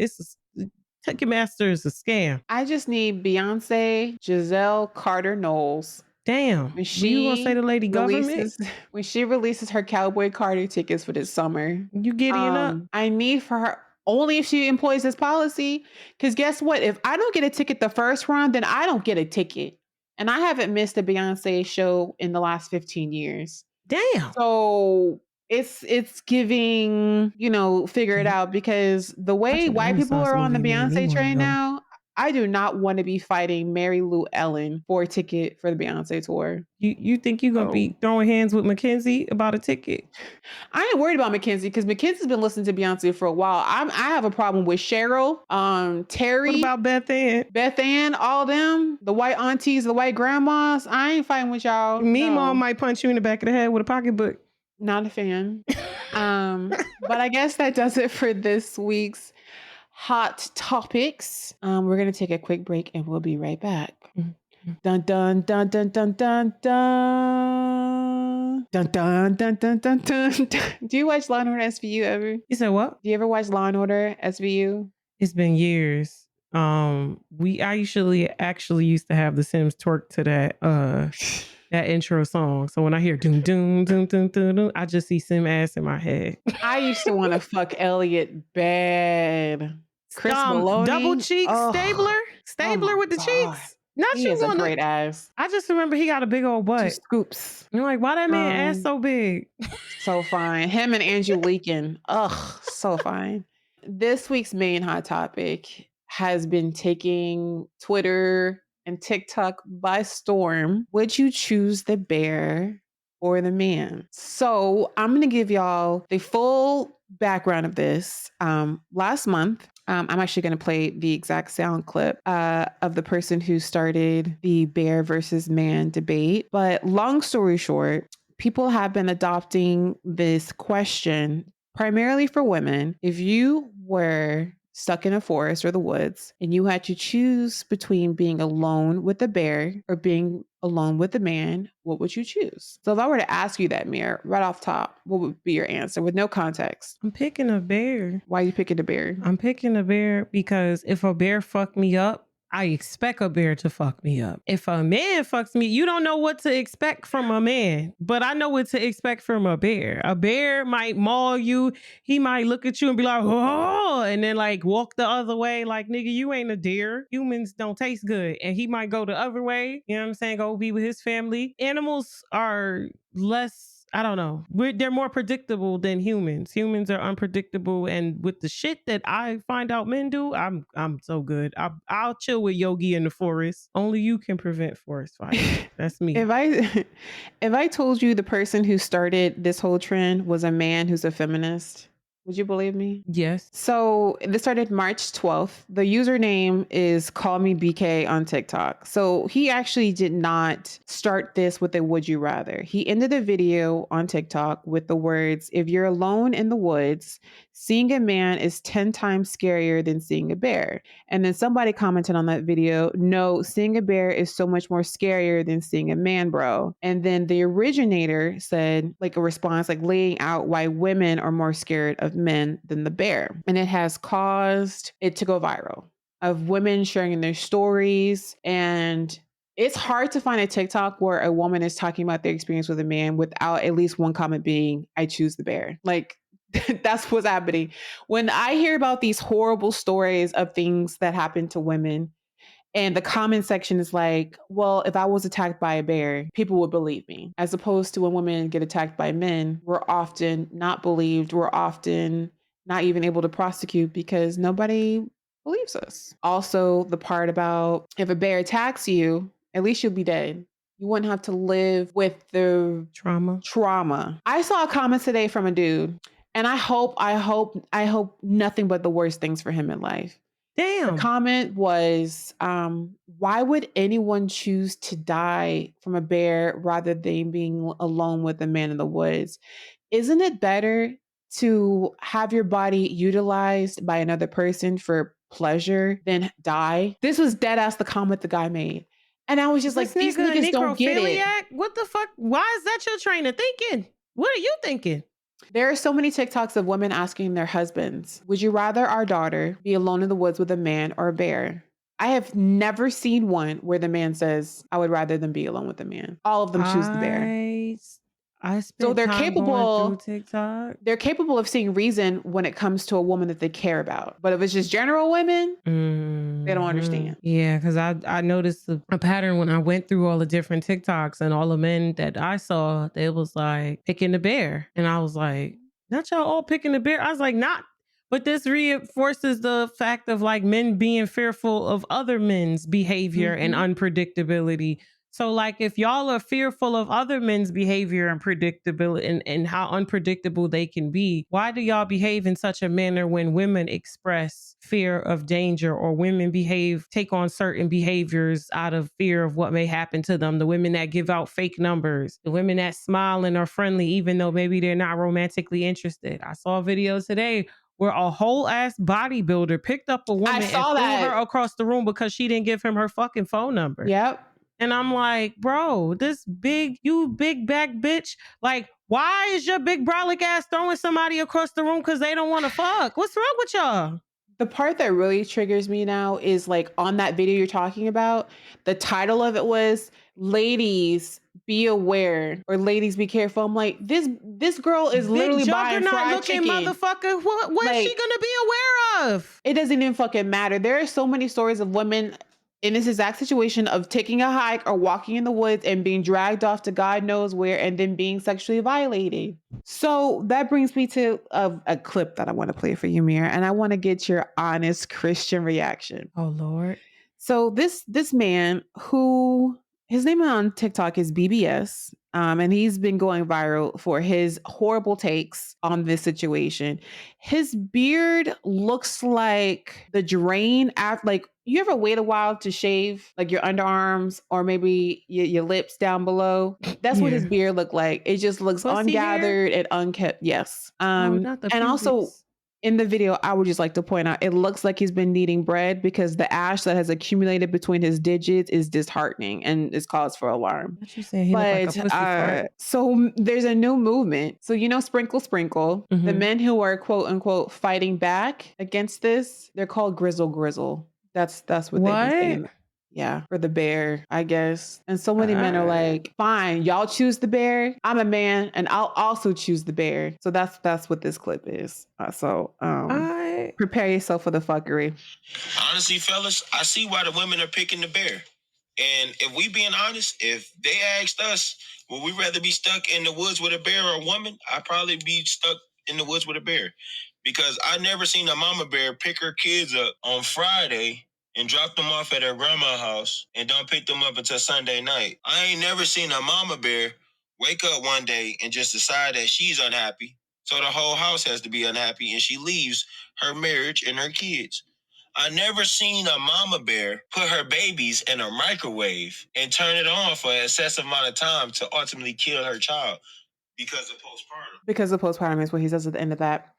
Ticketmaster is a scam. I just need Beyonce, Giselle Carter Knowles. Damn. When You gonna say the lady government? When she releases her Cowboy Carter tickets for this summer, You giddying up? I need for her only if she employs this policy. Because guess what? If I don't get a ticket the first run, then I don't get a ticket. And I haven't missed a Beyonce show in the last 15 years. Damn. So it's giving, figure it out, because the way white people are on the Beyonce train now, I do not want to be fighting Mary Lou Ellen for a ticket for the Beyonce tour. You think you're going to be throwing hands with Mackenzie about a ticket? I ain't worried about Mackenzie because Mackenzie's been listening to Beyonce for a while. I have a problem with Cheryl, Terry. What about Beth Ann? Beth Ann, all them, the white aunties, the white grandmas. I ain't fighting with y'all. Mom might punch you in the back of the head with a pocketbook. Not a fan. But I guess that does it for this week's Hot Topics. We're going to take a quick break and we'll be right back. Dun dun dun dun dun dun dun dun dun dun dun dun dun. Do you watch Law and Order SVU ever? You said what? Do you ever watch Law and Order SVU? It's been years. I actually used to have the Sims twerk to that intro song. So when I hear doom doom doom doom doom doom, I just see Sim ass in my head. I used to want to fuck Elliot bad. Chris Maloney, double cheek stabler with the cheeks. Not he has a great ass. I just remember he got a big old butt. 2 scoops. You're like, why that man ass so big? So fine. Him and Andrew Leakin. Ugh, so fine. This week's main hot topic has been taking Twitter and TikTok by storm. Would you choose the bear or the man? So I'm going to give y'all the full background of this. Last month, I'm actually going to play the exact sound clip of the person who started the bear versus man debate. But long story short, people have been adopting this question primarily for women. If you were stuck in a forest or the woods and you had to choose between being alone with a bear or being alone with a man, what would you choose? So if I were to ask you that, Mir, right off top, what would be your answer with no context? I'm picking a bear. Why are you picking a bear? I'm picking a bear because if a bear fucked me up, I expect a bear to fuck me up. If a man fucks me, you don't know what to expect from a man, but I know what to expect from a bear. A bear might maul you. He might look at you and be like, oh, and then like walk the other way. Like, nigga, you ain't a deer. Humans don't taste good. And he might go the other way. You know what I'm saying? Go be with his family. Animals are less, I don't know. They're more predictable than humans. Humans are unpredictable, and with the shit that I find out men do, I'm so good. I'll chill with Yogi in the forest. Only you can prevent forest fires. That's me. If I told you the person who started this whole trend was a man who's a feminist, would you believe me? Yes. So this started March 12th. The username is Call Me BK on TikTok. So he actually did not start this with a would you rather. He ended the video on TikTok with the words, if you're alone in the woods, seeing a man is 10 times scarier than seeing a bear. And then somebody commented on that video, no, seeing a bear is so much more scarier than seeing a man, bro. And then the originator said, like a response, like laying out why women are more scared of men than the bear. And it has caused it to go viral of women sharing their stories and It's hard to find a TikTok where a woman is talking about their experience with a man without at least one comment being, I choose the bear. Like, that's what's happening. When I hear about these horrible stories of things that happen to women, and the comment section is like, well, if I was attacked by a bear, people would believe me. As opposed to when women get attacked by men, we're often not believed. We're often not even able to prosecute because nobody believes us. Also, the part about if a bear attacks you, at least you'll be dead. You wouldn't have to live with the trauma. I saw a comment today from a dude, and I hope nothing but the worst things for him in life. Damn. The comment was, why would anyone choose to die from a bear rather than being alone with a man in the woods? Isn't it better to have your body utilized by another person for pleasure than die? This was dead ass the comment the guy made. And I was just like, these niggas don't get it. What the fuck? Why is that your train of thinking? What are you thinking? There are so many TikToks of women asking their husbands, would you rather our daughter be alone in the woods with a man or a bear? I have never seen one where the man says, I would rather them be alone with a man. All of them choose the bear. So they're capable through TikTok. They're capable of seeing reason when it comes to a woman that they care about. But if it's just general women, they don't understand. Yeah, because I noticed a pattern when I went through all the different TikToks, and all the men that I saw, they was like picking the bear. And I was like, not y'all all picking the bear. I was like, not. But this reinforces the fact of like men being fearful of other men's behavior and unpredictability. So like if y'all are fearful of other men's behavior and predictability and how unpredictable they can be, why do y'all behave in such a manner when women express fear of danger, or women take on certain behaviors out of fear of what may happen to them? The women that give out fake numbers, the women that smile and are friendly even though maybe they're not romantically interested. I saw a video today where a whole ass bodybuilder picked up a woman and threw her across the room because she didn't give him her fucking phone number. Yep. And I'm like, bro, you big back bitch. Like, why is your big brolic ass throwing somebody across the room because they don't want to fuck? What's wrong with y'all? The part that really triggers me now is like on that video you're talking about, the title of it was ladies be aware, or ladies be careful. I'm like, this girl is literally buying fried chicken. Motherfucker. What is she gonna be aware of? It doesn't even fucking matter. There are so many stories of women in this exact situation of taking a hike or walking in the woods and being dragged off to God knows where and then being sexually violated. So that brings me to a clip that I want to play for you, Mir, and I want to get your honest Christian reaction. Oh, Lord. So this man who, his name on TikTok is BBS, and he's been going viral for his horrible takes on this situation. His beard looks like the drain after, like, you ever wait a while to shave like your underarms or maybe your lips down below? That's what his beard looked like. It just looks ungathered and unkept. Yes. And also in the video, I would just like to point out, it looks like he's been kneading bread because the ash that has accumulated between his digits is disheartening and is cause for alarm. What you saying? He look like a pussy fart? So there's a new movement. So, you know, Sprinkle Sprinkle, the men who are quote unquote fighting back against this, they're called Grizzle. That's what they've been saying. Yeah, for the bear, I guess. And so many men are like, fine, y'all choose the bear. I'm a man and I'll also choose the bear. So that's what this clip is. Prepare yourself for the fuckery. Honestly, fellas, I see why the women are picking the bear. And if we being honest, if they asked us, would we rather be stuck in the woods with a bear or a woman? I'd probably be stuck in the woods with a bear. Because I never seen a mama bear pick her kids up on Friday and drop them off at her grandma's house and don't pick them up until Sunday night. I ain't never seen a mama bear wake up one day and just decide that she's unhappy. So the whole house has to be unhappy and she leaves her marriage and her kids. I never seen a mama bear put her babies in a microwave and turn it on for an excessive amount of time to ultimately kill her child because of postpartum. Because of postpartum is what he says at the end of that.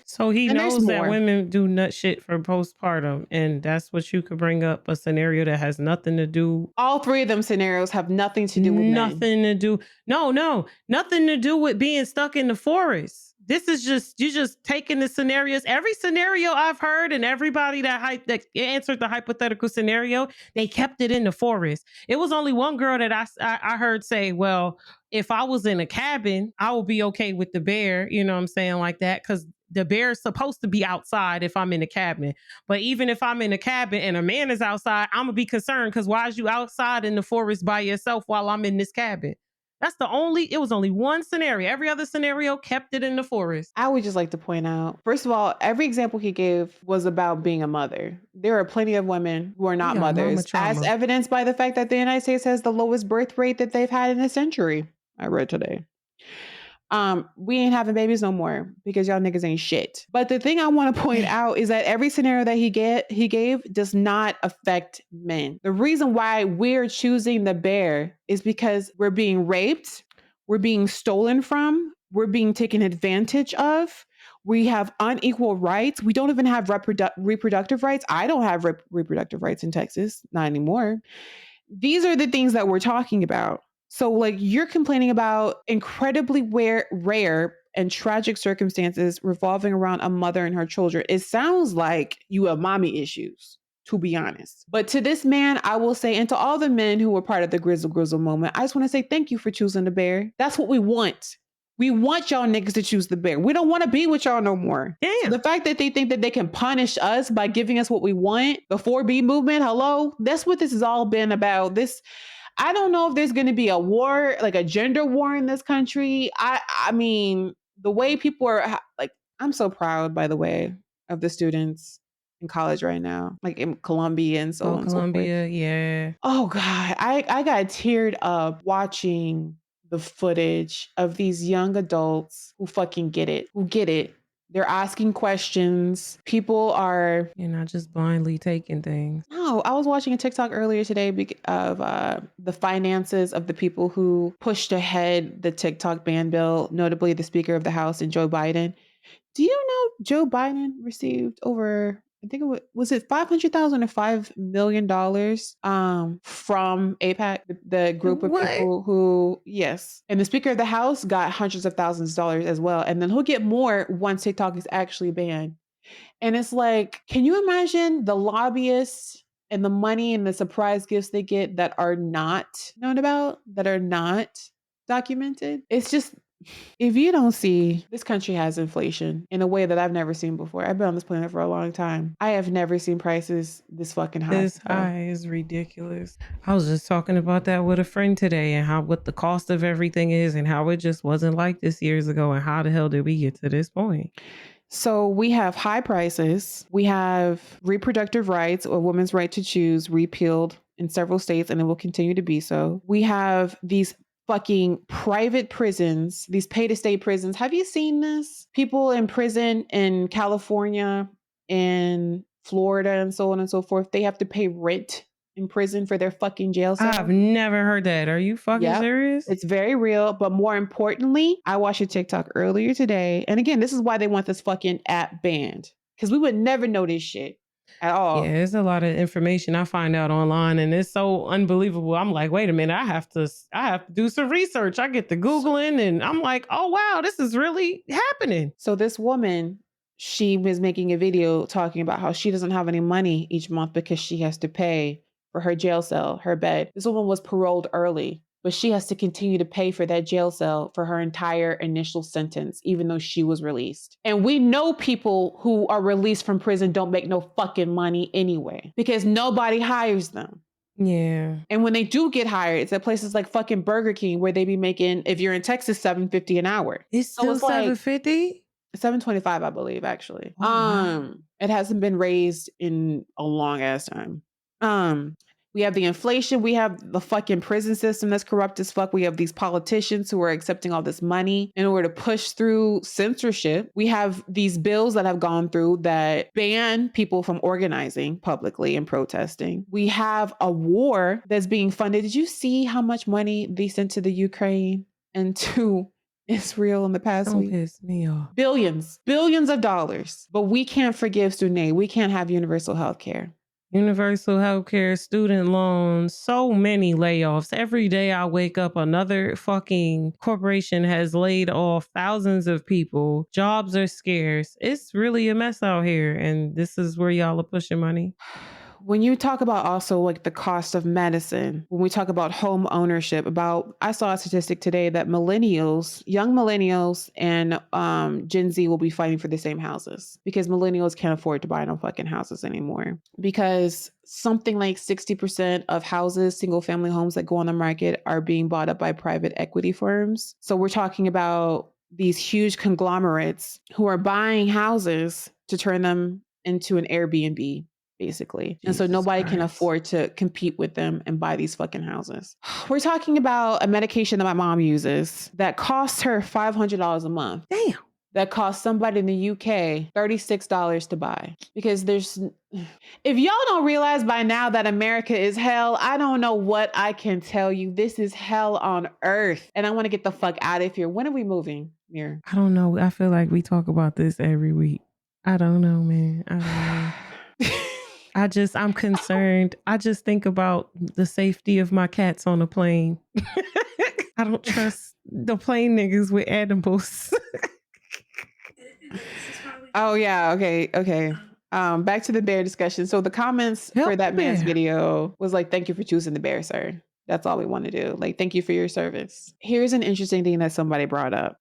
So he knows that women do nut shit for postpartum, and that's what you could bring up, a scenario that has nothing to do. All three of them scenarios have nothing to do with nothing to do. No, nothing to do with being stuck in the forest. this is just, you just taking the scenarios. Every scenario I've heard and everybody that answered the hypothetical scenario, they kept it in the forest. It was only one girl that I heard say, well, if I was in a cabin, I would be okay with the bear, you know what I'm saying, like that, because the bear is supposed to be outside if I'm in a cabin. But even if I'm in a cabin and a man is outside, I'm gonna be concerned because why is you outside in the forest by yourself while I'm in this cabin? It was only one scenario. Every other scenario kept it in the forest. I would just like to point out, first of all, every example he gave was about being a mother. There are plenty of women who are not mothers, as evidenced by the fact that the United States has the lowest birth rate that they've had in a century. I read today. We ain't having babies no more because y'all niggas ain't shit. But the thing I want to point out is that every scenario that he gave does not affect men. The reason why we're choosing the bear is because we're being raped, we're being stolen from, we're being taken advantage of. We have unequal rights. We don't even have reproductive rights. I don't have reproductive rights in Texas, not anymore. These are the things that we're talking about. So like you're complaining about incredibly rare and tragic circumstances revolving around a mother and her children. It sounds like you have mommy issues, to be honest. But to this man, I will say, and to all the men who were part of the grizzle moment, I just want to say thank you for choosing the bear. That's what we want. We want y'all niggas to choose the bear. We don't want to be with y'all no more. Damn. So the fact that they think that they can punish us by giving us what we want, the 4B movement, hello, that's what this has all been about. I don't know if there's going to be a war, like a gender war in this country. I mean, the way people are like, I'm so proud, by the way, of the students in college right now, like in Columbia and so on. Columbia, yeah. Oh God, I got teared up watching the footage of these young adults who fucking get it. They're asking questions. People are... You're not just blindly taking things. No, I was watching a TikTok earlier today of the finances of the people who pushed ahead the TikTok ban bill, notably the Speaker of the House and Joe Biden. Do you know Joe Biden received over... I think was it $500,000 or $5 million from AIPAC, the group of people who, yes. And the Speaker of the House got hundreds of thousands of dollars as well. And then he'll get more once TikTok is actually banned. And it's like, can you imagine the lobbyists and the money and the surprise gifts they get that are not known about, that are not documented? It's just... If you don't see, this country has inflation in a way that I've never seen before. I've been on this planet for a long time. I have never seen prices this fucking high. This high is ridiculous. I was just talking about that with a friend today and what the cost of everything is and how it just wasn't like this years ago and how the hell did we get to this point? So we have high prices. We have reproductive rights, or women's right to choose, repealed in several states, and it will continue to be so. We have these fucking private prisons, these pay-to-stay prisons. Have you seen this? People in prison in California, in Florida, and so on and so forth, they have to pay rent in prison for their fucking jail cell. I've never heard that. Are you fucking serious? It's very real. But more importantly, I watched a TikTok earlier today. And again, this is why they want this fucking app banned. Because we would never know this shit at all. Yeah, there's a lot of information I find out online and it's so unbelievable. I'm like, wait a minute, I have to do some research. I get to Googling and I'm like, oh wow, this is really happening. So this woman, she was making a video talking about how she doesn't have any money each month because she has to pay for her jail cell, her bed. This woman was paroled early, but she has to continue to pay for that jail cell for her entire initial sentence, even though she was released. And we know people who are released from prison don't make no fucking money anyway, because nobody hires them. Yeah. And when they do get hired, it's at places like fucking Burger King where they be making, if you're in Texas, $7.50 an hour. It's still $7.50? $7.25, I believe, actually. Oh, wow. It hasn't been raised in a long ass time. We have the inflation. We have the fucking prison system that's corrupt as fuck. We have these politicians who are accepting all this money in order to push through censorship. We have these bills that have gone through that ban people from organizing publicly and protesting. We have a war that's being funded. Did you see how much money they sent to the Ukraine and to Israel in the past week? Don't piss me off. Billions of dollars. But we can't forgive Sunni. We can't have universal health care. Universal healthcare, student loans, so many layoffs. Every day I wake up, another fucking corporation has laid off thousands of people. Jobs are scarce. It's really a mess out here. And this is where y'all are pushing money. When you talk about also like the cost of medicine, when we talk about home ownership, I saw a statistic today that young millennials and Gen Z will be fighting for the same houses because millennials can't afford to buy no fucking houses anymore. Because something like 60% of houses, single family homes that go on the market are being bought up by private equity firms. So we're talking about these huge conglomerates who are buying houses to turn them into an Airbnb, basically. And so nobody can afford to compete with them and buy these fucking houses. We're talking about a medication that my mom uses that costs her $500 a month. Damn. That costs somebody in the UK $36 to buy. Because if y'all don't realize by now that America is hell, I don't know what I can tell you. This is hell on earth. And I want to get the fuck out of here. When are we moving, Mir? I don't know. I feel like we talk about this every week. I don't know, man. I don't know. I'm concerned. I just think about the safety of my cats on a plane. I don't trust the plane niggas with animals. Oh yeah, okay. Back to the bear discussion. So the comments for that man's video was like, "Thank you for choosing the bear, sir. That's all we want to do. Like, thank you for your service." Here's an interesting thing that somebody brought up.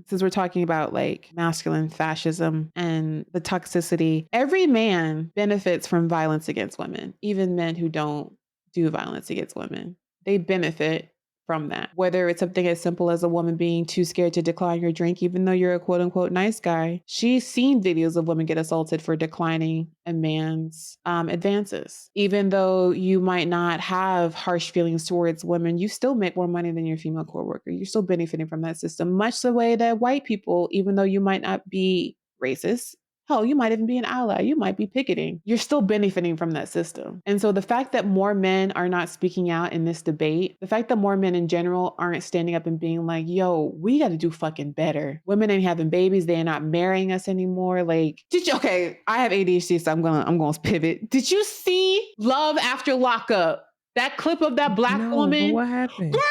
Since we're talking about like masculine fascism and the toxicity, every man benefits from violence against women, even men who don't do violence against women. They benefit from that. Whether it's something as simple as a woman being too scared to decline your drink, even though you're a quote unquote nice guy. She's seen videos of women get assaulted for declining a man's advances. Even though you might not have harsh feelings towards women, you still make more money than your female coworker. You're still benefiting from that system, much the way that white people, even though you might not be racist, hell, you might even be an ally. You might be picketing. You're still benefiting from that system. And so the fact that more men are not speaking out in this debate, the fact that more men in general aren't standing up and being like, yo, we got to do fucking better. Women ain't having babies. They are not marrying us anymore. Like, okay, I have ADHD, so I'm going to pivot. Did you see Love After Lockup? That clip of that black woman? But what happened? Girl,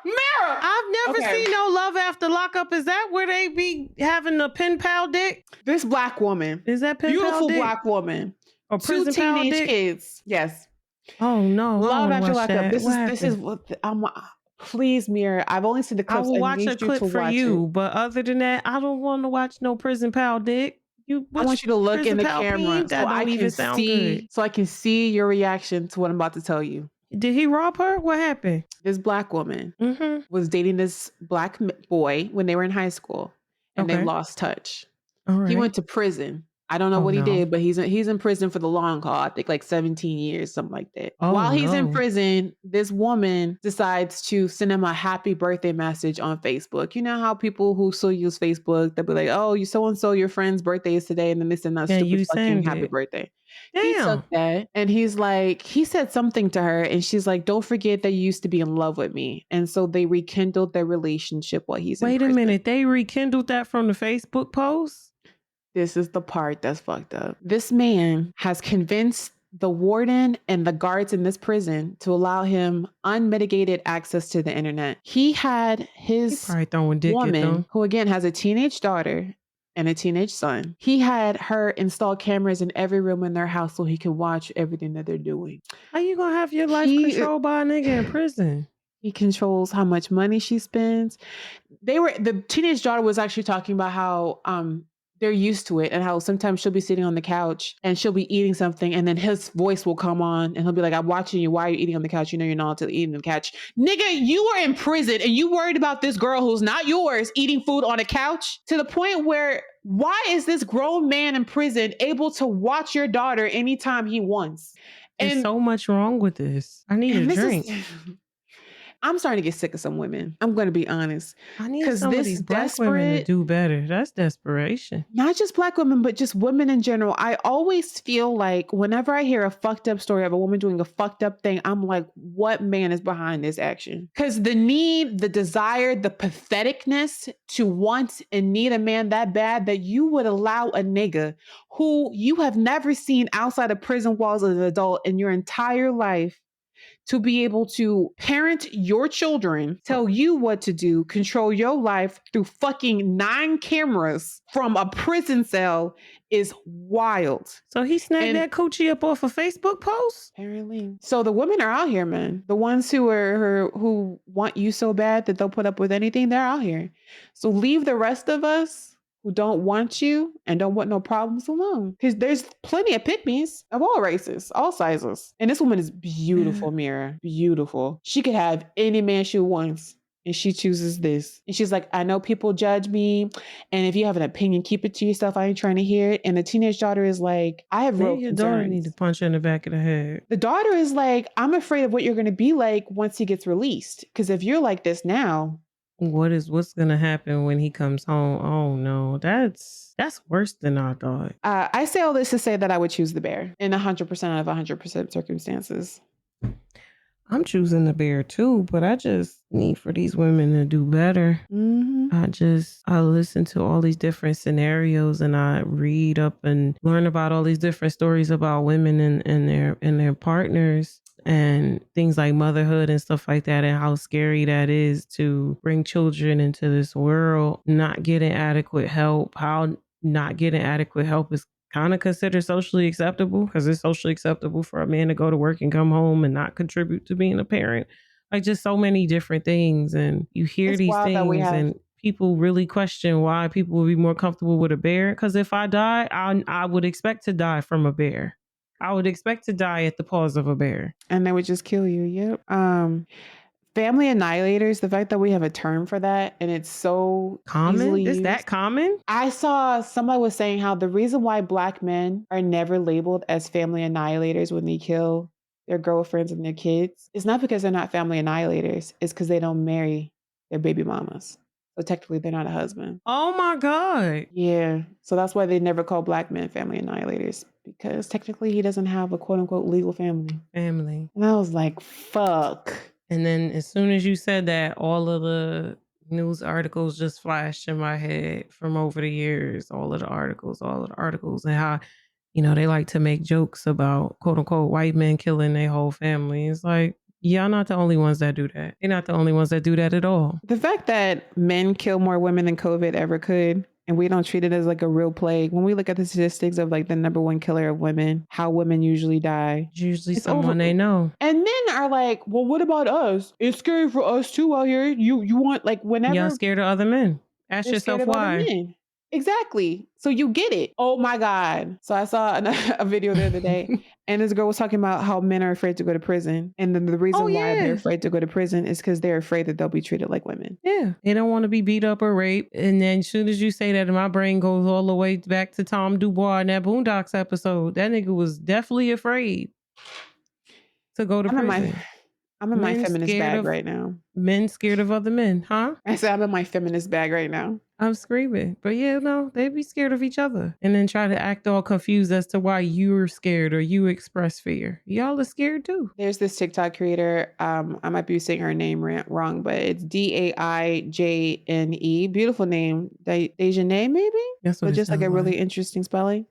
Mirror. I've never seen no Love After Lockup. Is that where they be having a pen pal dick? This black woman. Is that pen beautiful pal dick? Black woman. Or prison 2 pal teenage dick? kids. Yes. Oh no. Love After Lockup. Lockup. This is what please, Mirror. I've only seen the clips. I will watch a clip for you, but other than that, I don't want to watch no prison pal dick. I want you to look in the camera so I can see your reaction to what I'm about to tell you. Did he rob her? What happened? This black woman was dating this black boy when they were in high school, and they lost touch. He went to prison. I don't know what he did, but he's in prison for the long haul. I think like 17 years, something like that. While he's in prison, this woman decides to send him a happy birthday message on Facebook. You know how people who still use Facebook, they'll be like, "Oh, you so and so, your friend's birthday is today," and then they send that stupid fucking happy birthday. Damn. He took that and he's like, he said something to her, and she's like, "Don't forget that you used to be in love with me." And so they rekindled their relationship while he's in prison. Wait a minute, they rekindled that from the Facebook post? This is the part that's fucked up. This man has convinced the warden and the guards in this prison to allow him unmitigated access to the internet. He had his woman, who again has a teenage daughter and a teenage son. He had her install cameras in every room in their house so he can watch everything that they're doing. How you gonna have your life controlled by a nigga in prison? He controls how much money she spends. The teenage daughter was actually talking about how they're used to it and how sometimes she'll be sitting on the couch and she'll be eating something and then his voice will come on and he'll be like, "I'm watching you. Why are you eating on the couch? You know you're not allowed to eat on the couch." Nigga, you are in prison and you worried about this girl who's not yours eating food on a couch, to the point where why is this grown man in prison able to watch your daughter anytime he wants? There's so much wrong with this. I need a drink. I'm starting to get sick of some women. I'm going to be honest. I need Because some of this these black women to desperate, do better. That's desperation. not just black women, but just women in general. I always feel like whenever I hear a fucked up story of a woman doing a fucked up thing, I'm like, what man is behind this action? Because the need, the desire, the patheticness to want and need a man that bad that you would allow a nigga who you have never seen outside of prison walls as an adult in your entire life to be able to parent your children, tell you what to do, control your life through fucking 9 cameras from a prison cell is wild. So he snagged that coochie up off a Facebook post? Apparently. So the women are out here, man. The ones who want you so bad that they'll put up with anything, they're out here. So leave the rest of us who don't want you and don't want no problems alone. Because there's plenty of pick-me's of all races, all sizes. And this woman is beautiful, Mira. Beautiful. She could have any man she wants. And she chooses this. And she's like, I know people judge me. And if you have an opinion, keep it to yourself. I ain't trying to hear it. And the teenage daughter is like, I have real Your concerns. daughter need to punch her in the back of the head. The daughter is like, I'm afraid of what you're going to be like once he gets released. Because if you're like this now, what's gonna happen when he comes home? Oh no, that's worse than I thought. I say all this to say that I would choose the bear in 100% of 100% circumstances. I'm choosing the bear too, but I just need for these women to do better. I listen to all these different scenarios and I read up and learn about all these different stories about women and their partners and things like motherhood and stuff like that, and how scary that is to bring children into this world, not getting adequate help, how not getting adequate help is kind of considered socially acceptable, because it's socially acceptable for a man to go to work and come home and not contribute to being a parent. Like just so many different things. And you hear these things and people really question why people would be more comfortable with a bear. Because if I die, I would expect to die from a bear. I would expect to die at the paws of a bear. And they would just kill you. Yep. Family annihilators, the fact that we have a term for that and it's so common. Is that common? I saw somebody was saying how the reason why Black men are never labeled as family annihilators when they kill their girlfriends and their kids is not because they're not family annihilators. It's because they don't marry their baby mamas. So technically they're not a husband. Oh my God. Yeah. So that's why they never call Black men family annihilators, because technically he doesn't have a quote unquote legal family. And I was like, fuck. And then as soon as you said that, all of the news articles just flashed in my head from over the years, all of the articles and how, they like to make jokes about quote unquote white men killing their whole family. It's like, y'all not the only ones that do that. They're not the only ones that do that at all. The fact that men kill more women than COVID ever could, and we don't treat it as like a real plague. When we look at the statistics of like the number one killer of women, how women usually die. It's usually someone they know. And men are like, well, what about us? It's scary for us too out here. You want like whenever. Y'all scared of other men. Ask yourself why. Exactly. So you get it. Oh my God. So I saw a video the other day and this girl was talking about how men are afraid to go to prison. And then the reason why they're afraid to go to prison is because they're afraid that they'll be treated like women. Yeah. They don't want to be beat up or raped. And then as soon as you say that, my brain goes all the way back to Tom Dubois in that Boondocks episode. That nigga was definitely afraid to go to prison. I'm in my feminist bag right now. Men scared of other men, huh? I said I'm in my feminist bag right now. I'm screaming. But yeah, no, they be scared of each other. And then try to act all confused as to why you're scared or you express fear. Y'all are scared too. There's this TikTok creator. I might be saying her name wrong, but it's Daijne. Beautiful name. Daijne, maybe? That's what but just like a really interesting spelling.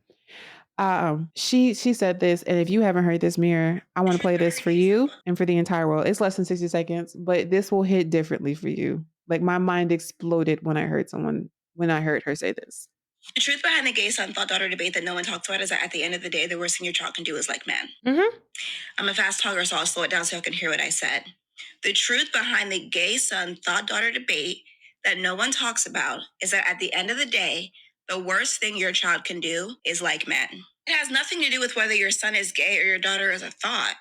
She said this, and if you haven't heard this, Mirror, I want to play this for you and for the entire world. It's less than 60 seconds, but this will hit differently for you. Like my mind exploded when I heard her say this. The truth behind the gay son-thought-daughter debate that no one talks about is that at the end of the day, the worst thing your child can do is like men. Mm-hmm. I'm a fast talker, so I'll slow it down so you can hear what I said. The truth behind the gay son-thought-daughter debate that no one talks about is that at the end of the day, the worst thing your child can do is like men. It has nothing to do with whether your son is gay or your daughter is a thought.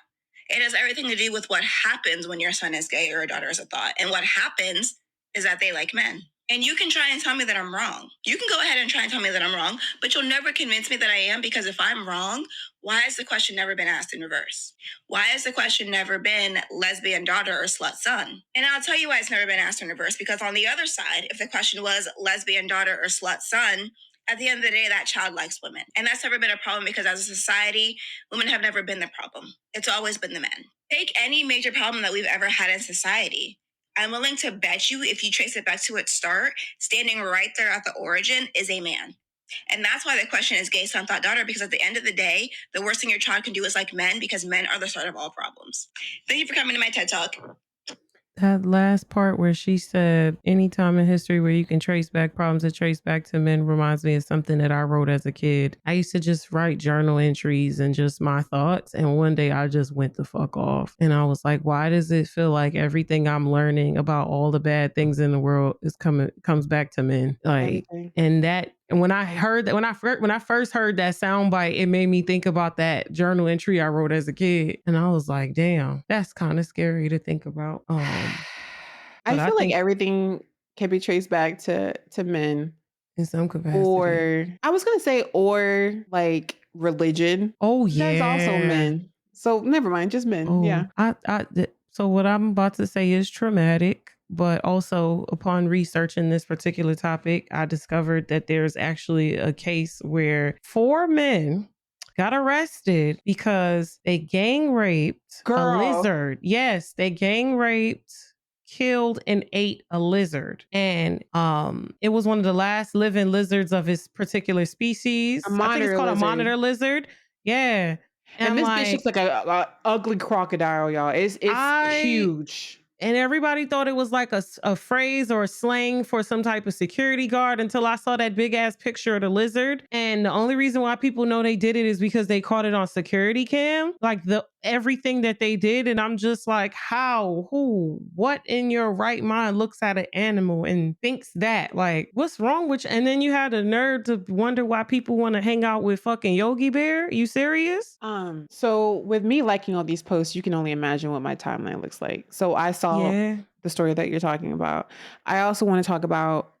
It has everything to do with what happens when your son is gay or your daughter is a thought. And what happens is that they like men. And you can try and tell me that I'm wrong. You can go ahead and try and tell me that I'm wrong, but you'll never convince me that I am, because if I'm wrong, why has the question never been asked in reverse? Why has the question never been lesbian daughter or slut son? And I'll tell you why it's never been asked in reverse, because on the other side, if the question was lesbian daughter or slut son, at the end of the day, that child likes women. And that's never been a problem, because as a society, women have never been the problem. It's always been the men. Take any major problem that we've ever had in society. I'm willing to bet you, if you trace it back to its start, standing right there at the origin is a man. And that's why the question is gay son, thought daughter, because at the end of the day, the worst thing your child can do is like men, because men are the start of all problems. Thank you for coming to my TED Talk. That last part where she said, any time in history where you can trace back problems that trace back to men, reminds me of something that I wrote as a kid. I used to just write journal entries and just my thoughts. And one day I just went the fuck off. And I was like, why does it feel like everything I'm learning about all the bad things in the world comes back to men? Like, and when I heard that, when I first heard that soundbite, it made me think about that journal entry I wrote as a kid, and I was like, "Damn, that's kind of scary to think about." I feel like everything can be traced back to men in some capacity, or I was gonna say, or like religion. Oh yeah, there's also men. So never mind, just men. Oh, yeah. So what I'm about to say is traumatic. But also, upon researching this particular topic, I discovered that there's actually a case where 4 men got arrested because they gang raped a lizard. Yes, they gang raped, killed, and ate a lizard. And it was one of the last living lizards of its particular species. I think it's called a monitor lizard. Yeah. And this bitch looks like a ugly crocodile, y'all. It's huge. And everybody thought it was like a phrase or a slang for some type of security guard until I saw that big ass picture of the lizard. And the only reason why people know they did it is because they caught it on security cam, like everything that they did. And I'm just like, how, who, what in your right mind looks at an animal and thinks that? Like, what's wrong with you? And then you had the nerve to wonder why people want to hang out with fucking Yogi Bear. You serious? So with me liking all these posts, you can only imagine what my timeline looks like. So I saw the story that you're talking about. I also want to talk about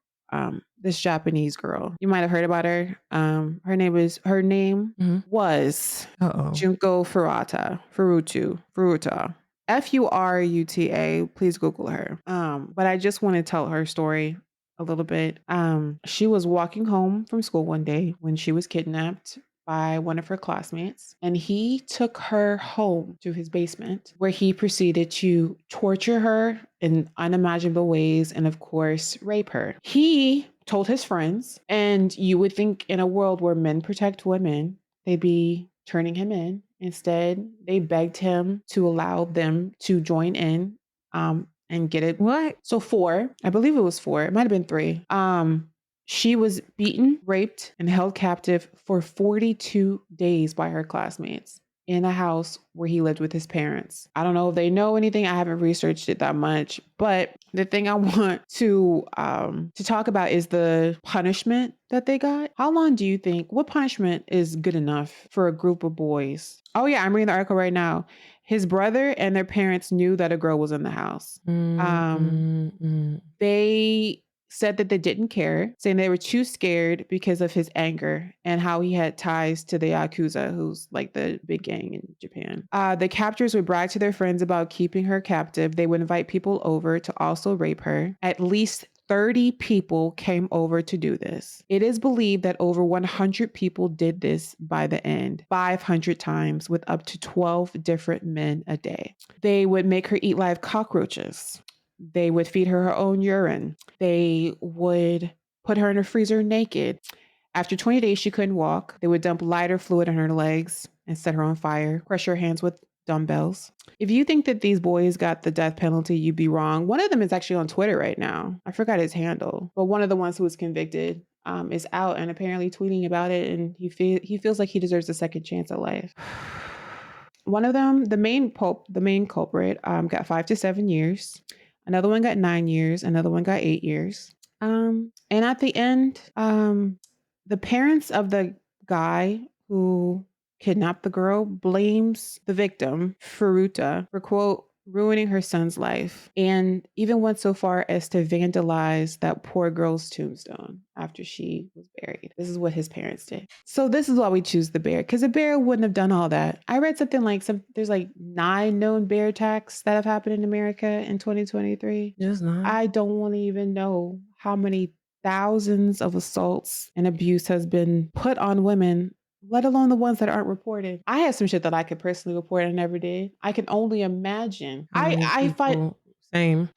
this Japanese girl. You might have heard about her. Her name was Junko Furuta. Furuta. Please Google her. But I just want to tell her story a little bit. She was walking home from school one day when she was kidnapped by one of her classmates, and he took her home to his basement, where he proceeded to torture her in unimaginable ways and, of course, rape her. He told his friends, and you would think in a world where men protect women, they'd be turning him in. Instead, they begged him to allow them to join in and get it. What? So 4, I believe it was 4. It might have been 3. She was beaten, raped, and held captive for 42 days by her classmates in a house where he lived with his parents. I don't know if they know anything. I haven't researched it that much, but the thing I want to talk about is the punishment that they got. How long do you think, what punishment is good enough for a group of boys? Oh yeah, I'm reading the article right now. His brother and their parents knew that a girl was in the house. They said that they didn't care, saying they were too scared because of his anger and how he had ties to the Yakuza, who's like the big gang in Japan. The captors would brag to their friends about keeping her captive. They would invite people over to also rape her. At least 30 people came over to do this. It is believed that over 100 people did this by the end, 500 times with up to 12 different men a day. They would make her eat live cockroaches. They would feed her own urine. They would put her in a freezer naked. After 20 days, she couldn't walk. They would dump lighter fluid on her legs and set her on fire, crush her hands with dumbbells. If you think that these boys got the death penalty, you'd be wrong. One of them is actually on Twitter right now. I forgot his handle, but one of the ones who was convicted is out and apparently tweeting about it, and he feels like he deserves a second chance at life. One of them, the main culprit, got 5 to 7 years. Another one got 9 years. Another one got 8 years. And at the end, the parents of the guy who kidnapped the girl blames the victim, Furuta, for, quote, ruining her son's life, and even went so far as to vandalize that poor girl's tombstone after she was buried. This is what his parents did. So this is why we choose the bear, because a bear wouldn't have done all that. I read something like there's like 9 known bear attacks that have happened in America in 2023. Just not. I don't want to even know how many thousands of assaults and abuse has been put on women, let alone the ones that aren't reported. I have some shit that I could personally report and never did. I can only imagine. How many I find people- Same.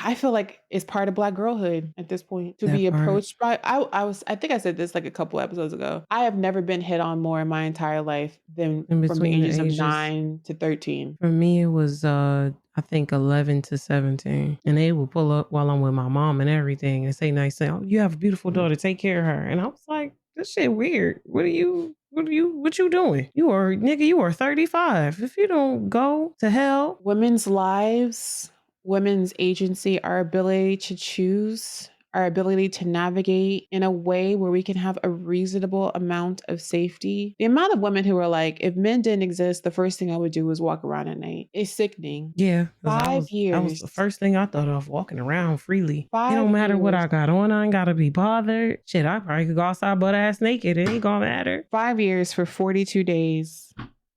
I feel like it's part of Black girlhood at this point to That be part. approached by. I think I said this like a couple episodes ago. I have never been hit on more in my entire life than In from the between the ages of ages. 9 to 13. For me, it was I think 11 to 17, and they would pull up while I'm with my mom and everything, and say nice things. Oh, you have a beautiful daughter. Take care of her. And I was like, this shit weird. What you doing? You are 35. If you don't go to hell. Women's lives, women's agency, our ability to choose, our ability to navigate in a way where we can have a reasonable amount of safety. The amount of women who are like, if men didn't exist, the first thing I would do is walk around at night. It's sickening. Yeah, 'cause 5 that was years. the first thing I thought of, walking around freely. It 5 don't matter what years. I got on. I ain't gotta be bothered. Shit, I probably could go outside butt ass naked. It ain't gonna matter. 5 years for 42 days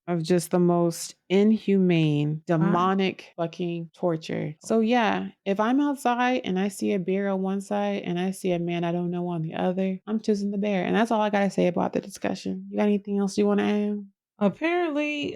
of just the most inhumane, demonic fucking torture. So yeah, if I'm outside and I see a bear on one side and I see a man I don't know on the other, I'm choosing the bear. And that's all I gotta say about the discussion. You got anything else you want to add? Apparently,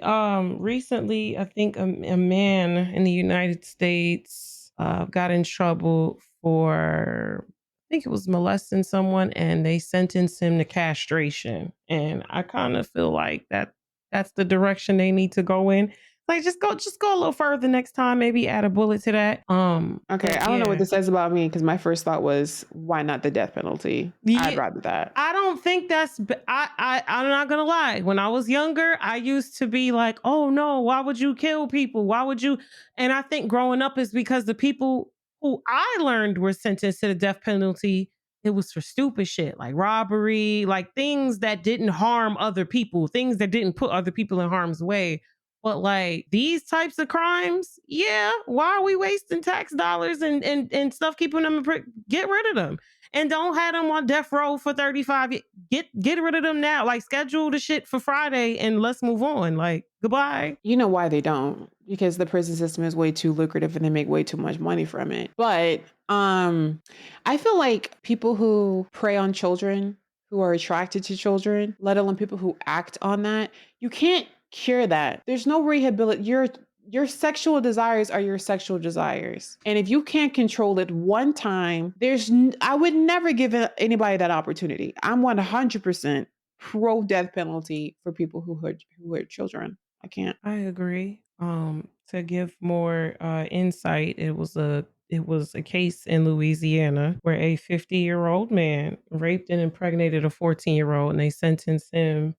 recently, I think a man in the United States got in trouble for, I think it was molesting someone, and they sentenced him to castration. And I kind of feel like that's the direction they need to go in. Like, just go a little further next time. Maybe add a bullet to that. Okay, I don't know what this says about me because my first thought was, why not the death penalty? I'd rather that. I don't think that's. I'm not gonna lie. When I was younger, I used to be like, "Oh no, why would you kill people? Why would you?" And I think growing up is because the people who I learned were sentenced to the death penalty. It was for stupid shit like robbery, like things that didn't harm other people, things that didn't put other people in harm's way. But like these types of crimes, yeah, why are we wasting tax dollars and stuff keeping them get rid of them and don't have them on death row for 35 years. Get rid of them now. Like schedule the shit for Friday and let's move on. Like goodbye. You know why they don't? Because the prison system is way too lucrative and they make way too much money from it. But I feel like people who prey on children, who are attracted to children, let alone people who act on that, you can't cure that. There's no rehabilitation. Your sexual desires are your sexual desires. And if you can't control it one time, I would never give anybody that opportunity. I'm 100% pro death penalty for people who hurt children. I can't. I agree. To give more insight, it was a case in Louisiana where a 50-year-old man raped and impregnated a 14-year-old, and they sentenced him,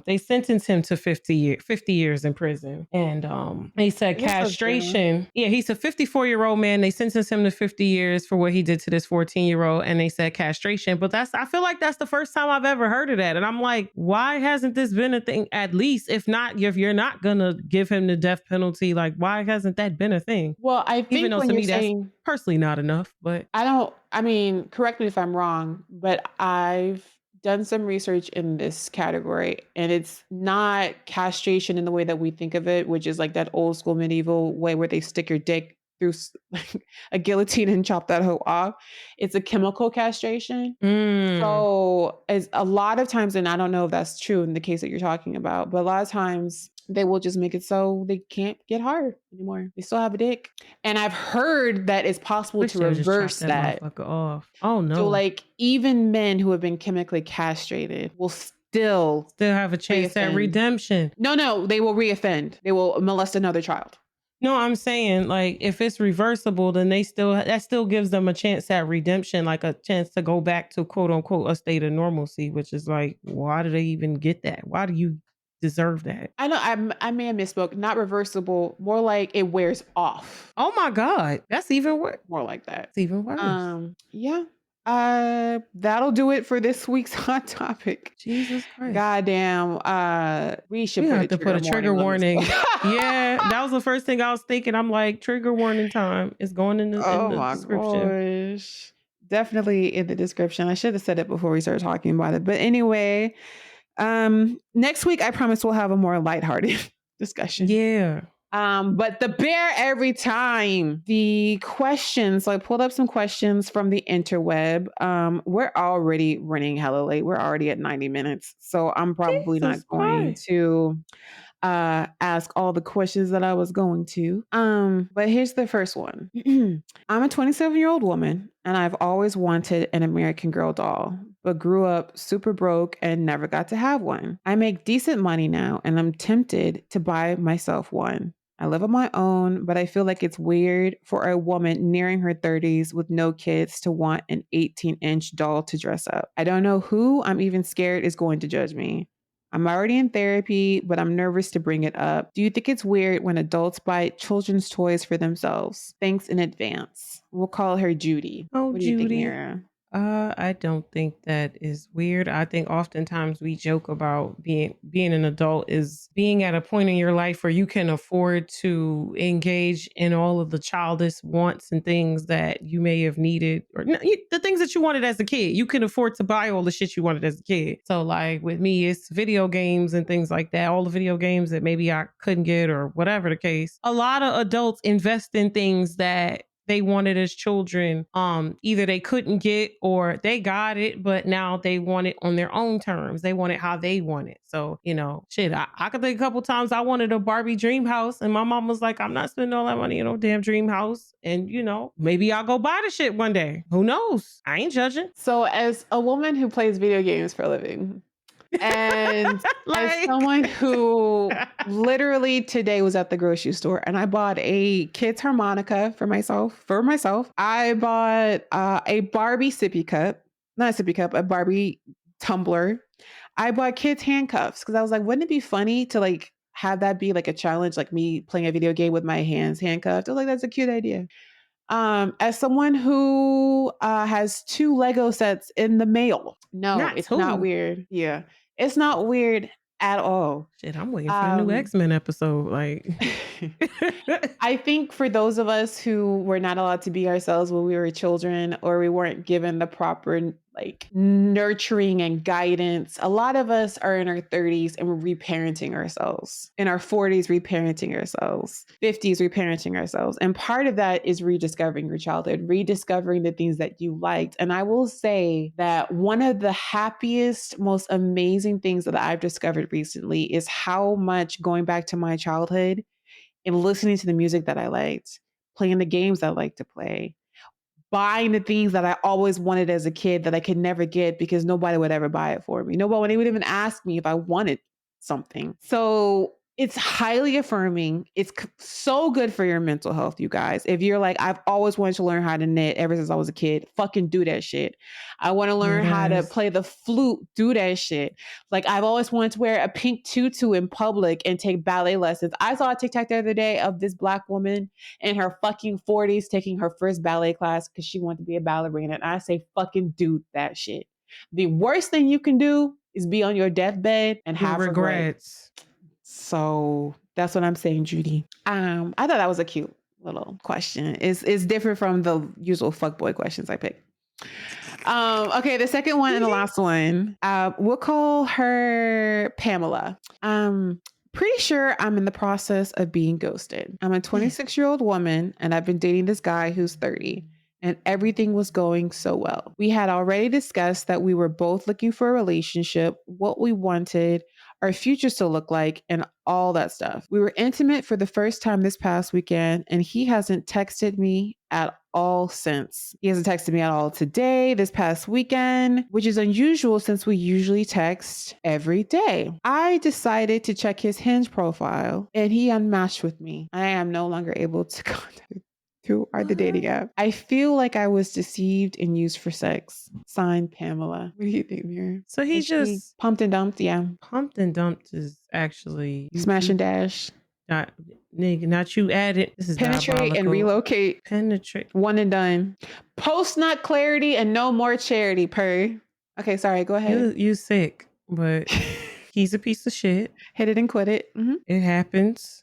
they sentenced him to 50 years in prison. And they said castration. Yeah, he's a 54-year-old man. They sentenced him to 50 years for what he did to this 14-year-old, and they said castration. But I feel like that's the first time I've ever heard of that. And I'm like, why hasn't this been a thing? At least, if you're not gonna give him the death penalty, like why hasn't that been a thing? Well, I think even though to me that's personally not enough, but I mean, correct me if I'm wrong, but I've done some research in this category, and it's not castration in the way that we think of it, which is like that old school medieval way where they stick your dick through a guillotine and chop that hoe off. It's a chemical castration. So as a lot of times, and I don't know if that's true in the case that you're talking about, but a lot of times they will just make it so they can't get hard anymore. They still have a dick. And I've heard that it's possible to reverse that. Motherfucker off. Oh no. So like even men who have been chemically castrated will still have a chance at redemption. No, they will reoffend. They will molest another child. No, I'm saying like if it's reversible, then that still gives them a chance at redemption, like a chance to go back to quote unquote a state of normalcy, which is like, why do they even get that? Why do you deserve that? I know I may have misspoke. Not reversible, more like it wears off. Oh my God, that's even worse. More like that. It's even worse. Yeah. That'll do it for this week's hot topic. Jesus Christ. Goddamn. We should We put have a to put a trigger warning. on this. Yeah, that was the first thing I was thinking. I'm like, trigger warning time is going in Oh the my description. gosh. Definitely in the description. I should have said it before we started talking about it. But anyway, next week I promise we'll have a more lighthearted discussion. Yeah. But the bear every time. The questions, so I pulled up some questions from the interweb. We're already running hella late. We're already at 90 minutes. So I'm probably Jesus not going Christ. to ask all the questions that I was going to. But here's the first one. I'm a 27-year-old woman and I've always wanted an American Girl doll, but grew up super broke and never got to have one. I make decent money now and I'm tempted to buy myself one. I live on my own, but I feel like it's weird for a woman nearing her 30s with no kids to want an 18-inch doll to dress up. I don't know who I'm even scared is going to judge me. I'm already in therapy, but I'm nervous to bring it up. Do you think it's weird when adults buy children's toys for themselves? Thanks in advance. We'll call her Judy. Oh, What do you think, Judy. Mira? I don't think that is weird. I think oftentimes we joke about being an adult is being at a point in your life where you can afford to engage in all of the childish wants and things that you may have needed, or the things that you wanted as a kid. You can afford to buy all the shit you wanted as a kid. So like with me, it's video games and things like that. All the video games that maybe I couldn't get or whatever the case. A lot of adults invest in things that they wanted as children. Either they couldn't get or they got it, but now they want it on their own terms. They want it how they want it. So, shit, I could think a couple times I wanted a Barbie dream house and my mom was like, I'm not spending all that money on no damn dream house. And, maybe I'll go buy the shit one day. Who knows? I ain't judging. So as a woman who plays video games for a living, and as someone who literally today was at the grocery store and I bought a kid's harmonica for myself. I bought a Barbie sippy cup, not a sippy cup, a Barbie tumbler. I bought kids handcuffs because I was like, wouldn't it be funny to like have that be like a challenge, like me playing a video game with my hands handcuffed? I was like, that's a cute idea. As someone who has 2 Lego sets in the mail, no, it's not weird. Yeah, it's not weird at all. Shit, I'm waiting for the new X-Men episode. Like, I think for those of us who were not allowed to be ourselves when we were children, or we weren't given the proper like nurturing and guidance, a lot of us are in our 30s and we're reparenting ourselves, in our 40s reparenting ourselves, 50s reparenting ourselves. And part of that is rediscovering your childhood, rediscovering the things that you liked. And I will say that one of the happiest, most amazing things that I've discovered recently is how much going back to my childhood and listening to the music that I liked, playing the games I like to play, buying the things that I always wanted as a kid that I could never get because nobody would ever buy it for me. Nobody would even ask me if I wanted something. So it's highly affirming. It's so good for your mental health, you guys. If you're like, I've always wanted to learn how to knit ever since I was a kid, fucking do that shit. I want to learn how to play the flute, do that shit. Like, I've always wanted to wear a pink tutu in public and take ballet lessons. I saw a TikTok the other day of this Black woman in her fucking 40s taking her first ballet class because she wanted to be a ballerina. And I say, fucking do that shit. The worst thing you can do is be on your deathbed and have regrets. So that's what I'm saying, Judy. I thought that was a cute little question. It's different from the usual fuckboy questions I picked. Okay, the second one and the last one. We'll call her Pamela. Pretty sure I'm in the process of being ghosted. I'm a 26-year-old woman and I've been dating this guy who's 30. And everything was going so well. We had already discussed that we were both looking for a relationship, what we wanted, our futures to look like, and all that stuff. We were intimate for the first time this past weekend, and he hasn't texted me at all since. He hasn't texted me at all today, this past weekend, which is unusual since we usually text every day. I decided to check his Hinge profile, and he unmatched with me. I am no longer able to contact him through the dating app. I feel like I was deceived and used for sex. Signed, Pamela. What do you think, Mira? So he just pumped and dumped? Yeah. Pumped and dumped is actually Smash and dash. Nigga, not you added. This is Penetrate diabolical. and relocate. Penetrate. One and done. Post nut clarity and no more charity, per. Okay, sorry, go ahead. You sick, but he's a piece of shit. Hit it and quit it. Mm-hmm. It happens.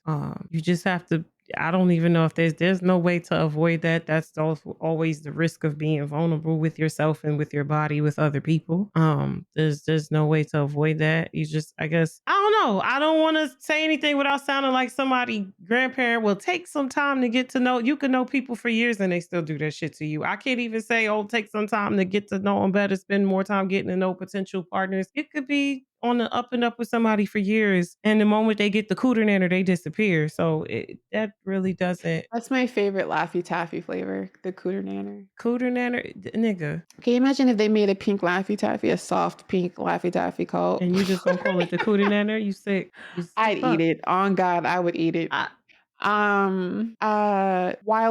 You just have to. I don't even know if there's no way to avoid that. That's always the risk of being vulnerable with yourself and with your body with other people. There's no way to avoid that. You just, I guess, I don't know. I don't want to say anything without sounding like somebody grandparent. Will take some time to get to know. You can know people for years and they still do that shit to you. I can't even say, oh, take some time to get to know them better. Spend more time getting to know potential partners. It could be on the up and up with somebody for years, and the moment they get the cooter nanner, they disappear. So that really doesn't. That's my favorite Laffy Taffy flavor, the cooter nanner. Cooter nanner, nigga. Can you imagine if they made a pink Laffy Taffy, a soft pink Laffy Taffy called? And you just gonna call it the cooter nanner? You sick? I'd eat it. On God, I would eat it. While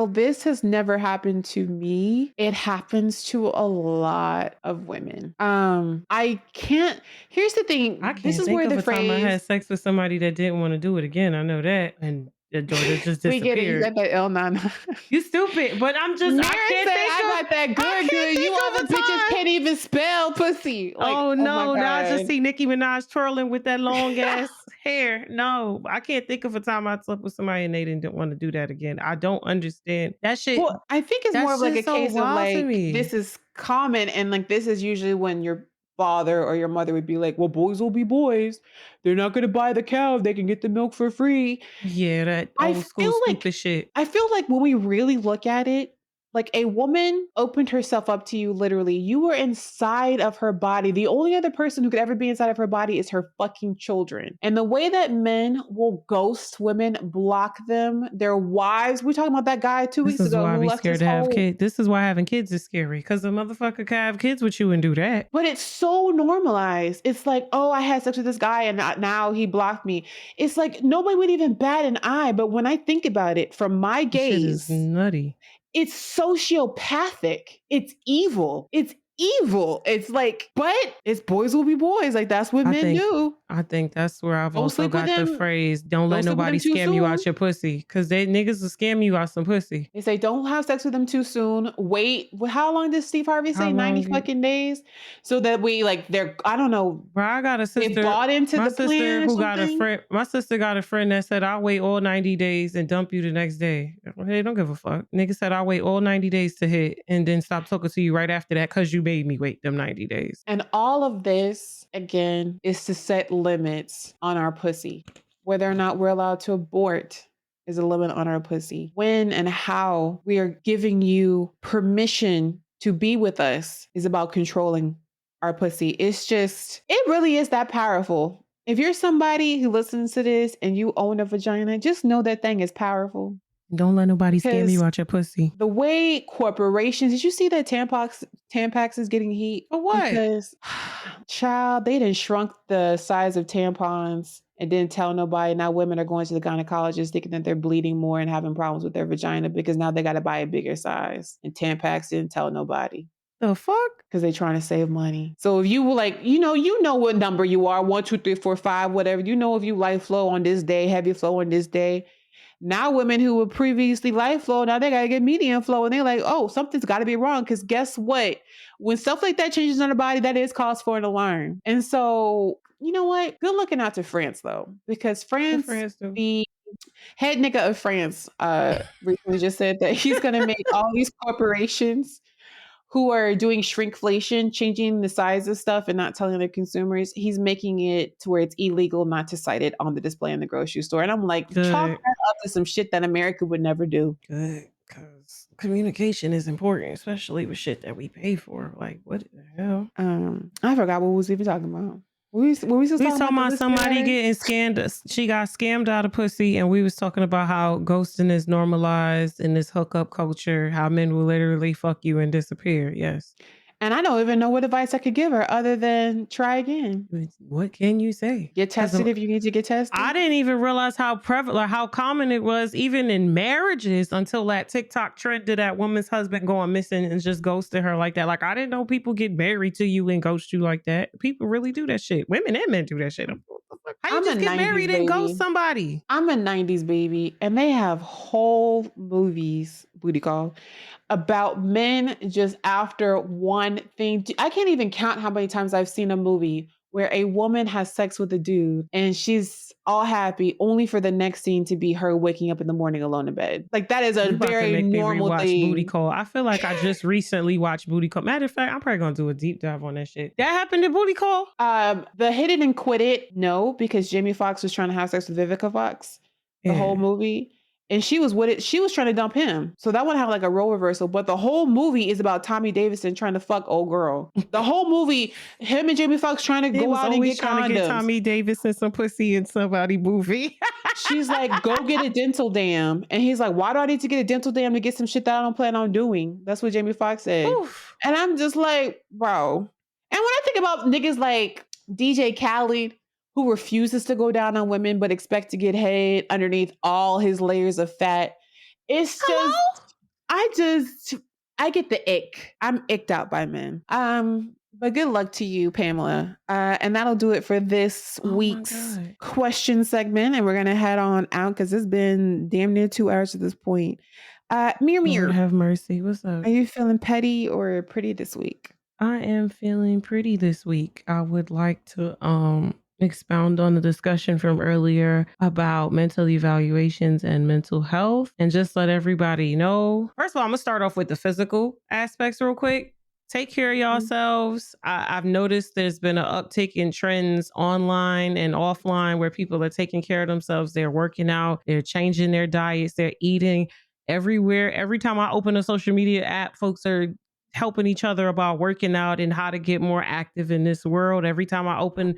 this has never happened to me, it happens to a lot of women. I can't. Here's the thing. I can't this is think where of the a time I phrase. had sex with somebody that didn't want to do it again. I know that, and the daughter just disappeared. We get it. You got that L9. You stupid, but I'm just. Mary I can't said think I got that good. You other bitches can't even spell pussy. Like, oh no! my Now I just God. see Nicki Minaj twirling with that long ass hair. No, I can't think of a time I slept with somebody and they didn't want to do that again. I don't understand that shit. Well, I think it's that more of like a shit's so case of wild to like me. this is common, and like this is usually when your father or your mother would be like, "Well, boys will be boys. They're not going to buy the cow. They can get the milk for free." Yeah, that I old school feel like- stupid shit. I feel like when we really look at it, like a woman opened herself up to you literally. You were inside of her body. The only other person who could ever be inside of her body is her fucking children. And the way that men will ghost women, block them, their wives. We're talking about that guy 2 weeks This is ago why I who be left scared his to have whole... kids. This is why having kids is scary, because a motherfucker can have kids with you and do that. But it's so normalized. It's like, oh, I had sex with this guy and now he blocked me. It's like nobody would even bat an eye. But when I think about it from my This shit gaze, is nutty. it's sociopathic. It's evil. It's evil. It's like, but it's boys will be boys. Like that's what men do. I think that's where I've Don't also sleep with got the them. phrase, don't let Don't sleep with nobody them too scam you out soon. your pussy. Because they niggas will scam you out some pussy. They say don't have sex with them too soon. Wait, how long does Steve Harvey say? 90 fucking days? So that we like they're, I don't know. Bro, I got a sister. They bought into my the sister plan or who got a something? friend. My sister got a friend that said, I'll wait all 90 days and dump you the next day. Hey, don't give a fuck. Nigga said, I'll wait all 90 days to hit and then stop talking to you right after that because you made me wait them 90 days. And all of this, again, is to set limits on our pussy. Whether or not we're allowed to abort is a limit on our pussy. When and how we are giving you permission to be with us is about controlling our pussy. It's just, it really is that powerful. If you're somebody who listens to this and you own a vagina, just know that thing is powerful. Don't let nobody scam Because you out your pussy. The way corporations, did you see that Tampax is getting heat? For what? Because, child, they done shrunk the size of tampons and didn't tell nobody. Now women are going to the gynecologist thinking that they're bleeding more and having problems with their vagina because now they got to buy a bigger size. And Tampax didn't tell nobody. The fuck? Because they're trying to save money. So if you were like, you know what number you are, 1, 2, 3, 4, 5, whatever. You know if you light flow on this day, heavy flow on this day. Now women who were previously light flow, now they got to get medium flow. And they're like, oh, something's got to be wrong. Because guess what? When stuff like that changes on the body, that is cause for an alarm. And so, you know what? Good looking out to France, though. Because France the head nigga of France recently just said that he's going to make all these corporations who are doing shrinkflation, changing the size of stuff and not telling their consumers, he's making it to where it's illegal not to cite it on the display in the grocery store. And I'm like, chalk that up to some shit that America would never do. Good, because communication is important, especially with shit that we pay for. Like, what the hell? I forgot what we was even talking about. We was talking about somebody getting scammed. She got scammed out of pussy, and we was talking about how ghosting is normalized in this hookup culture, how men will literally fuck you and disappear. Yes. And I don't even know what advice I could give her other than try again. What can you say? Get tested if you need to get tested. I didn't even realize how prevalent, how common it was even in marriages until that TikTok trend did that woman's husband going missing and just ghosted her like that. Like, I didn't know people get married to you and ghost you like that. People really do that shit. Women and men do that shit. How you I'm just a get 90s married and ghost baby. somebody? I'm a 90s baby, and they have whole movies, booty call, about men just after one thing. I can't even count how many times I've seen a movie where a woman has sex with a dude and she's all happy only for the next scene to be her waking up in the morning alone in bed. Like that is a You about to very make me normal rewatch Booty thing. Call. I feel like I just recently watched Booty Call. Matter of fact, I'm probably gonna do a deep dive on that shit. That happened in Booty Call? The Hit It and Quit It, no, because Jamie Foxx was trying to have sex with Vivica Fox the whole movie. And she was with it. She was trying to dump him. So that would have like a role reversal. But the whole movie is about Tommy Davidson trying to fuck old girl. The whole movie, him and Jamie Foxx trying to They go was out and always get trying to get condoms. Tommy Davidson some pussy in somebody movie. She's like, go get a dental dam. And he's like, why do I need to get a dental dam to get some shit that I don't plan on doing? That's what Jamie Foxx said. Oof. And I'm just like, bro. And when I think about niggas like DJ Khaled, who refuses to go down on women but expect to get head underneath all his layers of fat, it's just, I get the ick. I'm icked out by men. But good luck to you, Pamela. And that'll do it for this week's question segment. And we're gonna head on out because it's been damn near 2 hours at this point. Mir, Lord have mercy. What's up? are you feeling petty or pretty this week? I am feeling pretty this week. I would like to expound on the discussion from earlier about mental evaluations and mental health and just let everybody know. First of all, I'm gonna start off with the physical aspects real quick. Take care of yourselves. I've noticed there's been an uptick in trends online and offline where people are taking care of themselves. They're working out, they're changing their diets, they're eating everywhere. Every time I open a social media app, folks are helping each other about working out and how to get more active in this world. Every time I open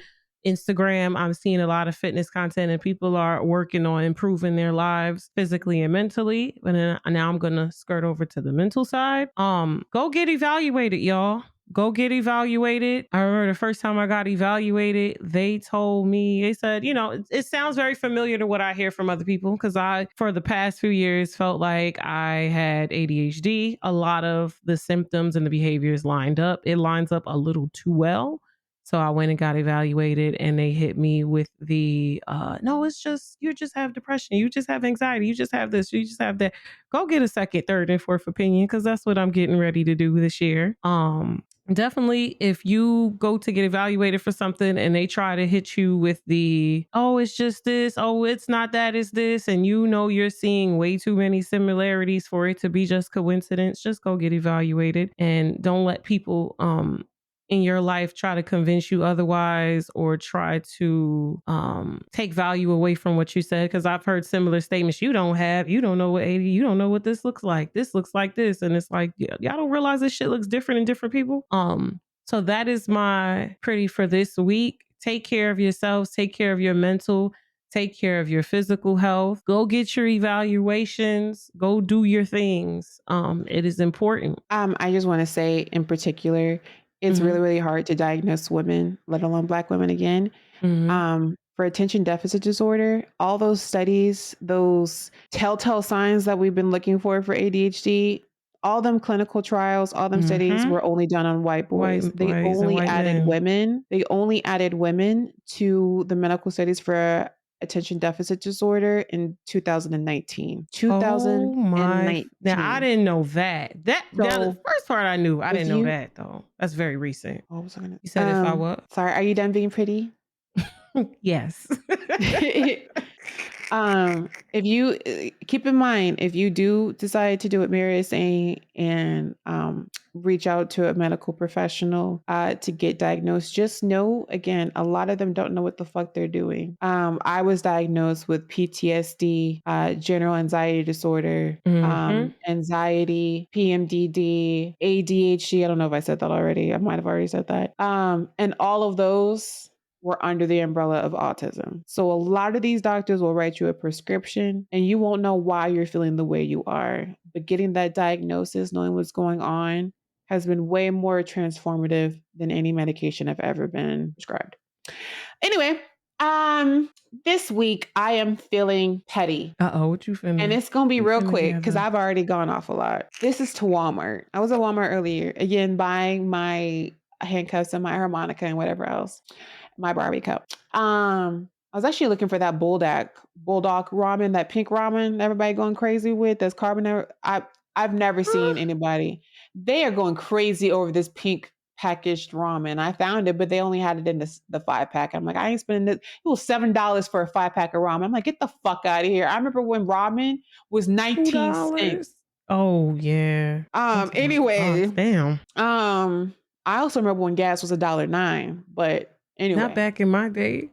Instagram, I'm seeing a lot of fitness content and people are working on improving their lives physically and mentally. And then now I'm gonna skirt over to the mental side. Go get evaluated, y'all. Go get evaluated. I remember the first time I got evaluated, they said, it sounds very familiar to what I hear from other people because I, for the past few years, felt like I had ADHD. A lot of the symptoms and the behaviors lined up. It lines up a little too well. So I went and got evaluated and they hit me with the, no, it's just, you just have depression. You just have anxiety. You just have this. You just have that. Go get a second, third, and fourth opinion because that's what I'm getting ready to do this year. Definitely, if you go to get evaluated for something and they try to hit you with the, oh, it's just this, oh, it's not that, it's this, and you're seeing way too many similarities for it to be just coincidence, just go get evaluated and don't let people in your life try to convince you otherwise or try to take value away from what you said. Because I've heard similar statements. You don't know what 80, you don't know what this looks like. This looks like this. And it's like, y'all don't realize this shit looks different in different people. So that is my pretty for this week. Take care of yourselves. Take care of your mental. Take care of your physical health. Go get your evaluations. Go do your things. It is important. I just want to say in particular, it's really, really hard to diagnose women, let alone Black women again. For attention deficit disorder, all those studies, those telltale signs that we've been looking for ADHD, all them clinical trials, all them studies were only done on white boys. They only added women. They only added women to the medical studies for attention deficit disorder in 2019. 2019. Now I didn't know that. That the first part I knew. I didn't know that though. That's very recent. What was I gonna? You said if I what? Sorry, are you done being pretty? Yes. If you keep in mind, if you do decide to do what Mary is saying and reach out to a medical professional to get diagnosed, just know, again, a lot of them don't know what the fuck they're doing. I was diagnosed with PTSD, general anxiety disorder, anxiety, PMDD, ADHD. I don't know if I said that already. I might have already said that. And all of those were under the umbrella of autism. So a lot of these doctors will write you a prescription and you won't know why you're feeling the way you are. But getting that diagnosis, knowing what's going on, has been way more transformative than any medication I've ever been prescribed. Anyway, this week I am feeling petty. What you feeling? And it's gonna be real quick because I've already gone off a lot. This is to Walmart. I was at Walmart earlier, again, buying my handcuffs and my harmonica and whatever else. My Barbie cup. I was actually looking for that bulldog ramen, that pink ramen everybody going crazy with. That's carbonara. I've never seen anybody. They are going crazy over this pink packaged ramen. I found it, but they only had it in the 5-pack. I'm like, I ain't spending it. It was $7 for a 5-pack of ramen. I'm like, get the fuck out of here. I remember when ramen was 19 cents. Oh yeah. Anyway, gosh, damn. I also remember when gas was $1.09, but anyway. Not back in my day.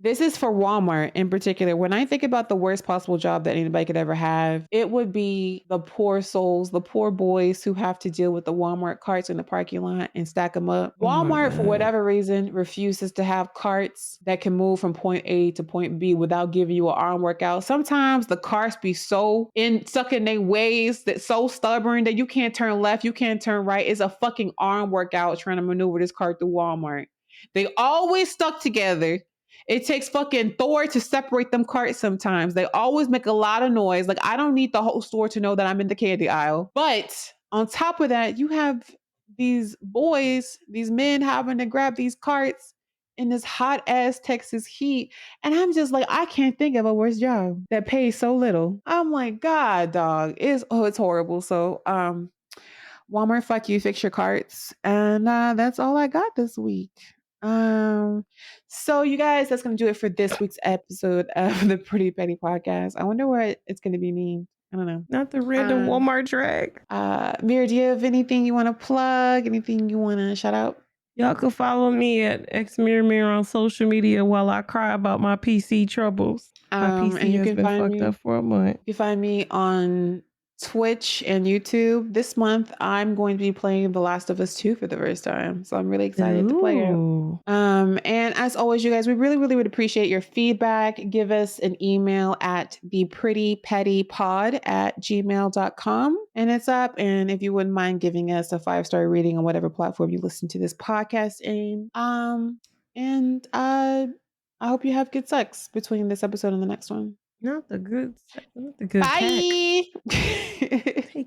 This is for Walmart in particular. When I think about the worst possible job that anybody could ever have, it would be the poor souls, the poor boys who have to deal with the Walmart carts in the parking lot and stack them up. Walmart, for whatever reason, refuses to have carts that can move from point A to point B without giving you an arm workout. Sometimes the carts be so stuck in their ways, that so stubborn that you can't turn left, you can't turn right. It's a fucking arm workout trying to maneuver this cart through Walmart. They always stuck together. It takes fucking Thor to separate them carts sometimes. They always make a lot of noise. Like, I don't need the whole store to know that I'm in the candy aisle. But on top of that, you have these boys, these men having to grab these carts in this hot ass Texas heat. And I'm just like, I can't think of a worse job that pays so little. I'm like, God, dog, it's horrible. So, Walmart, fuck you, fix your carts. And that's all I got this week. So you guys, that's gonna do it for this week's episode of the Pretty Petty Podcast. I wonder what it's gonna be named. I don't know. Not the random Walmart drag. Mira, do you have anything you want to plug? Anything you want to shout out? Y'all can follow me at xmirror on social media while I cry about my PC troubles. My PC and you has can been find fucked me. up for a month. You can find me on Twitch and YouTube. This month, I'm going to be playing The Last of Us 2 for the first time. So I'm really excited to play it. And as always, you guys, we really, really would appreciate your feedback. Give us an email at theprettypettypod@gmail.com. And it's up. And if you wouldn't mind giving us a 5-star rating on whatever platform you listen to this podcast in. And I hope you have good sex between this episode and the next one. Not the good. Bye. Take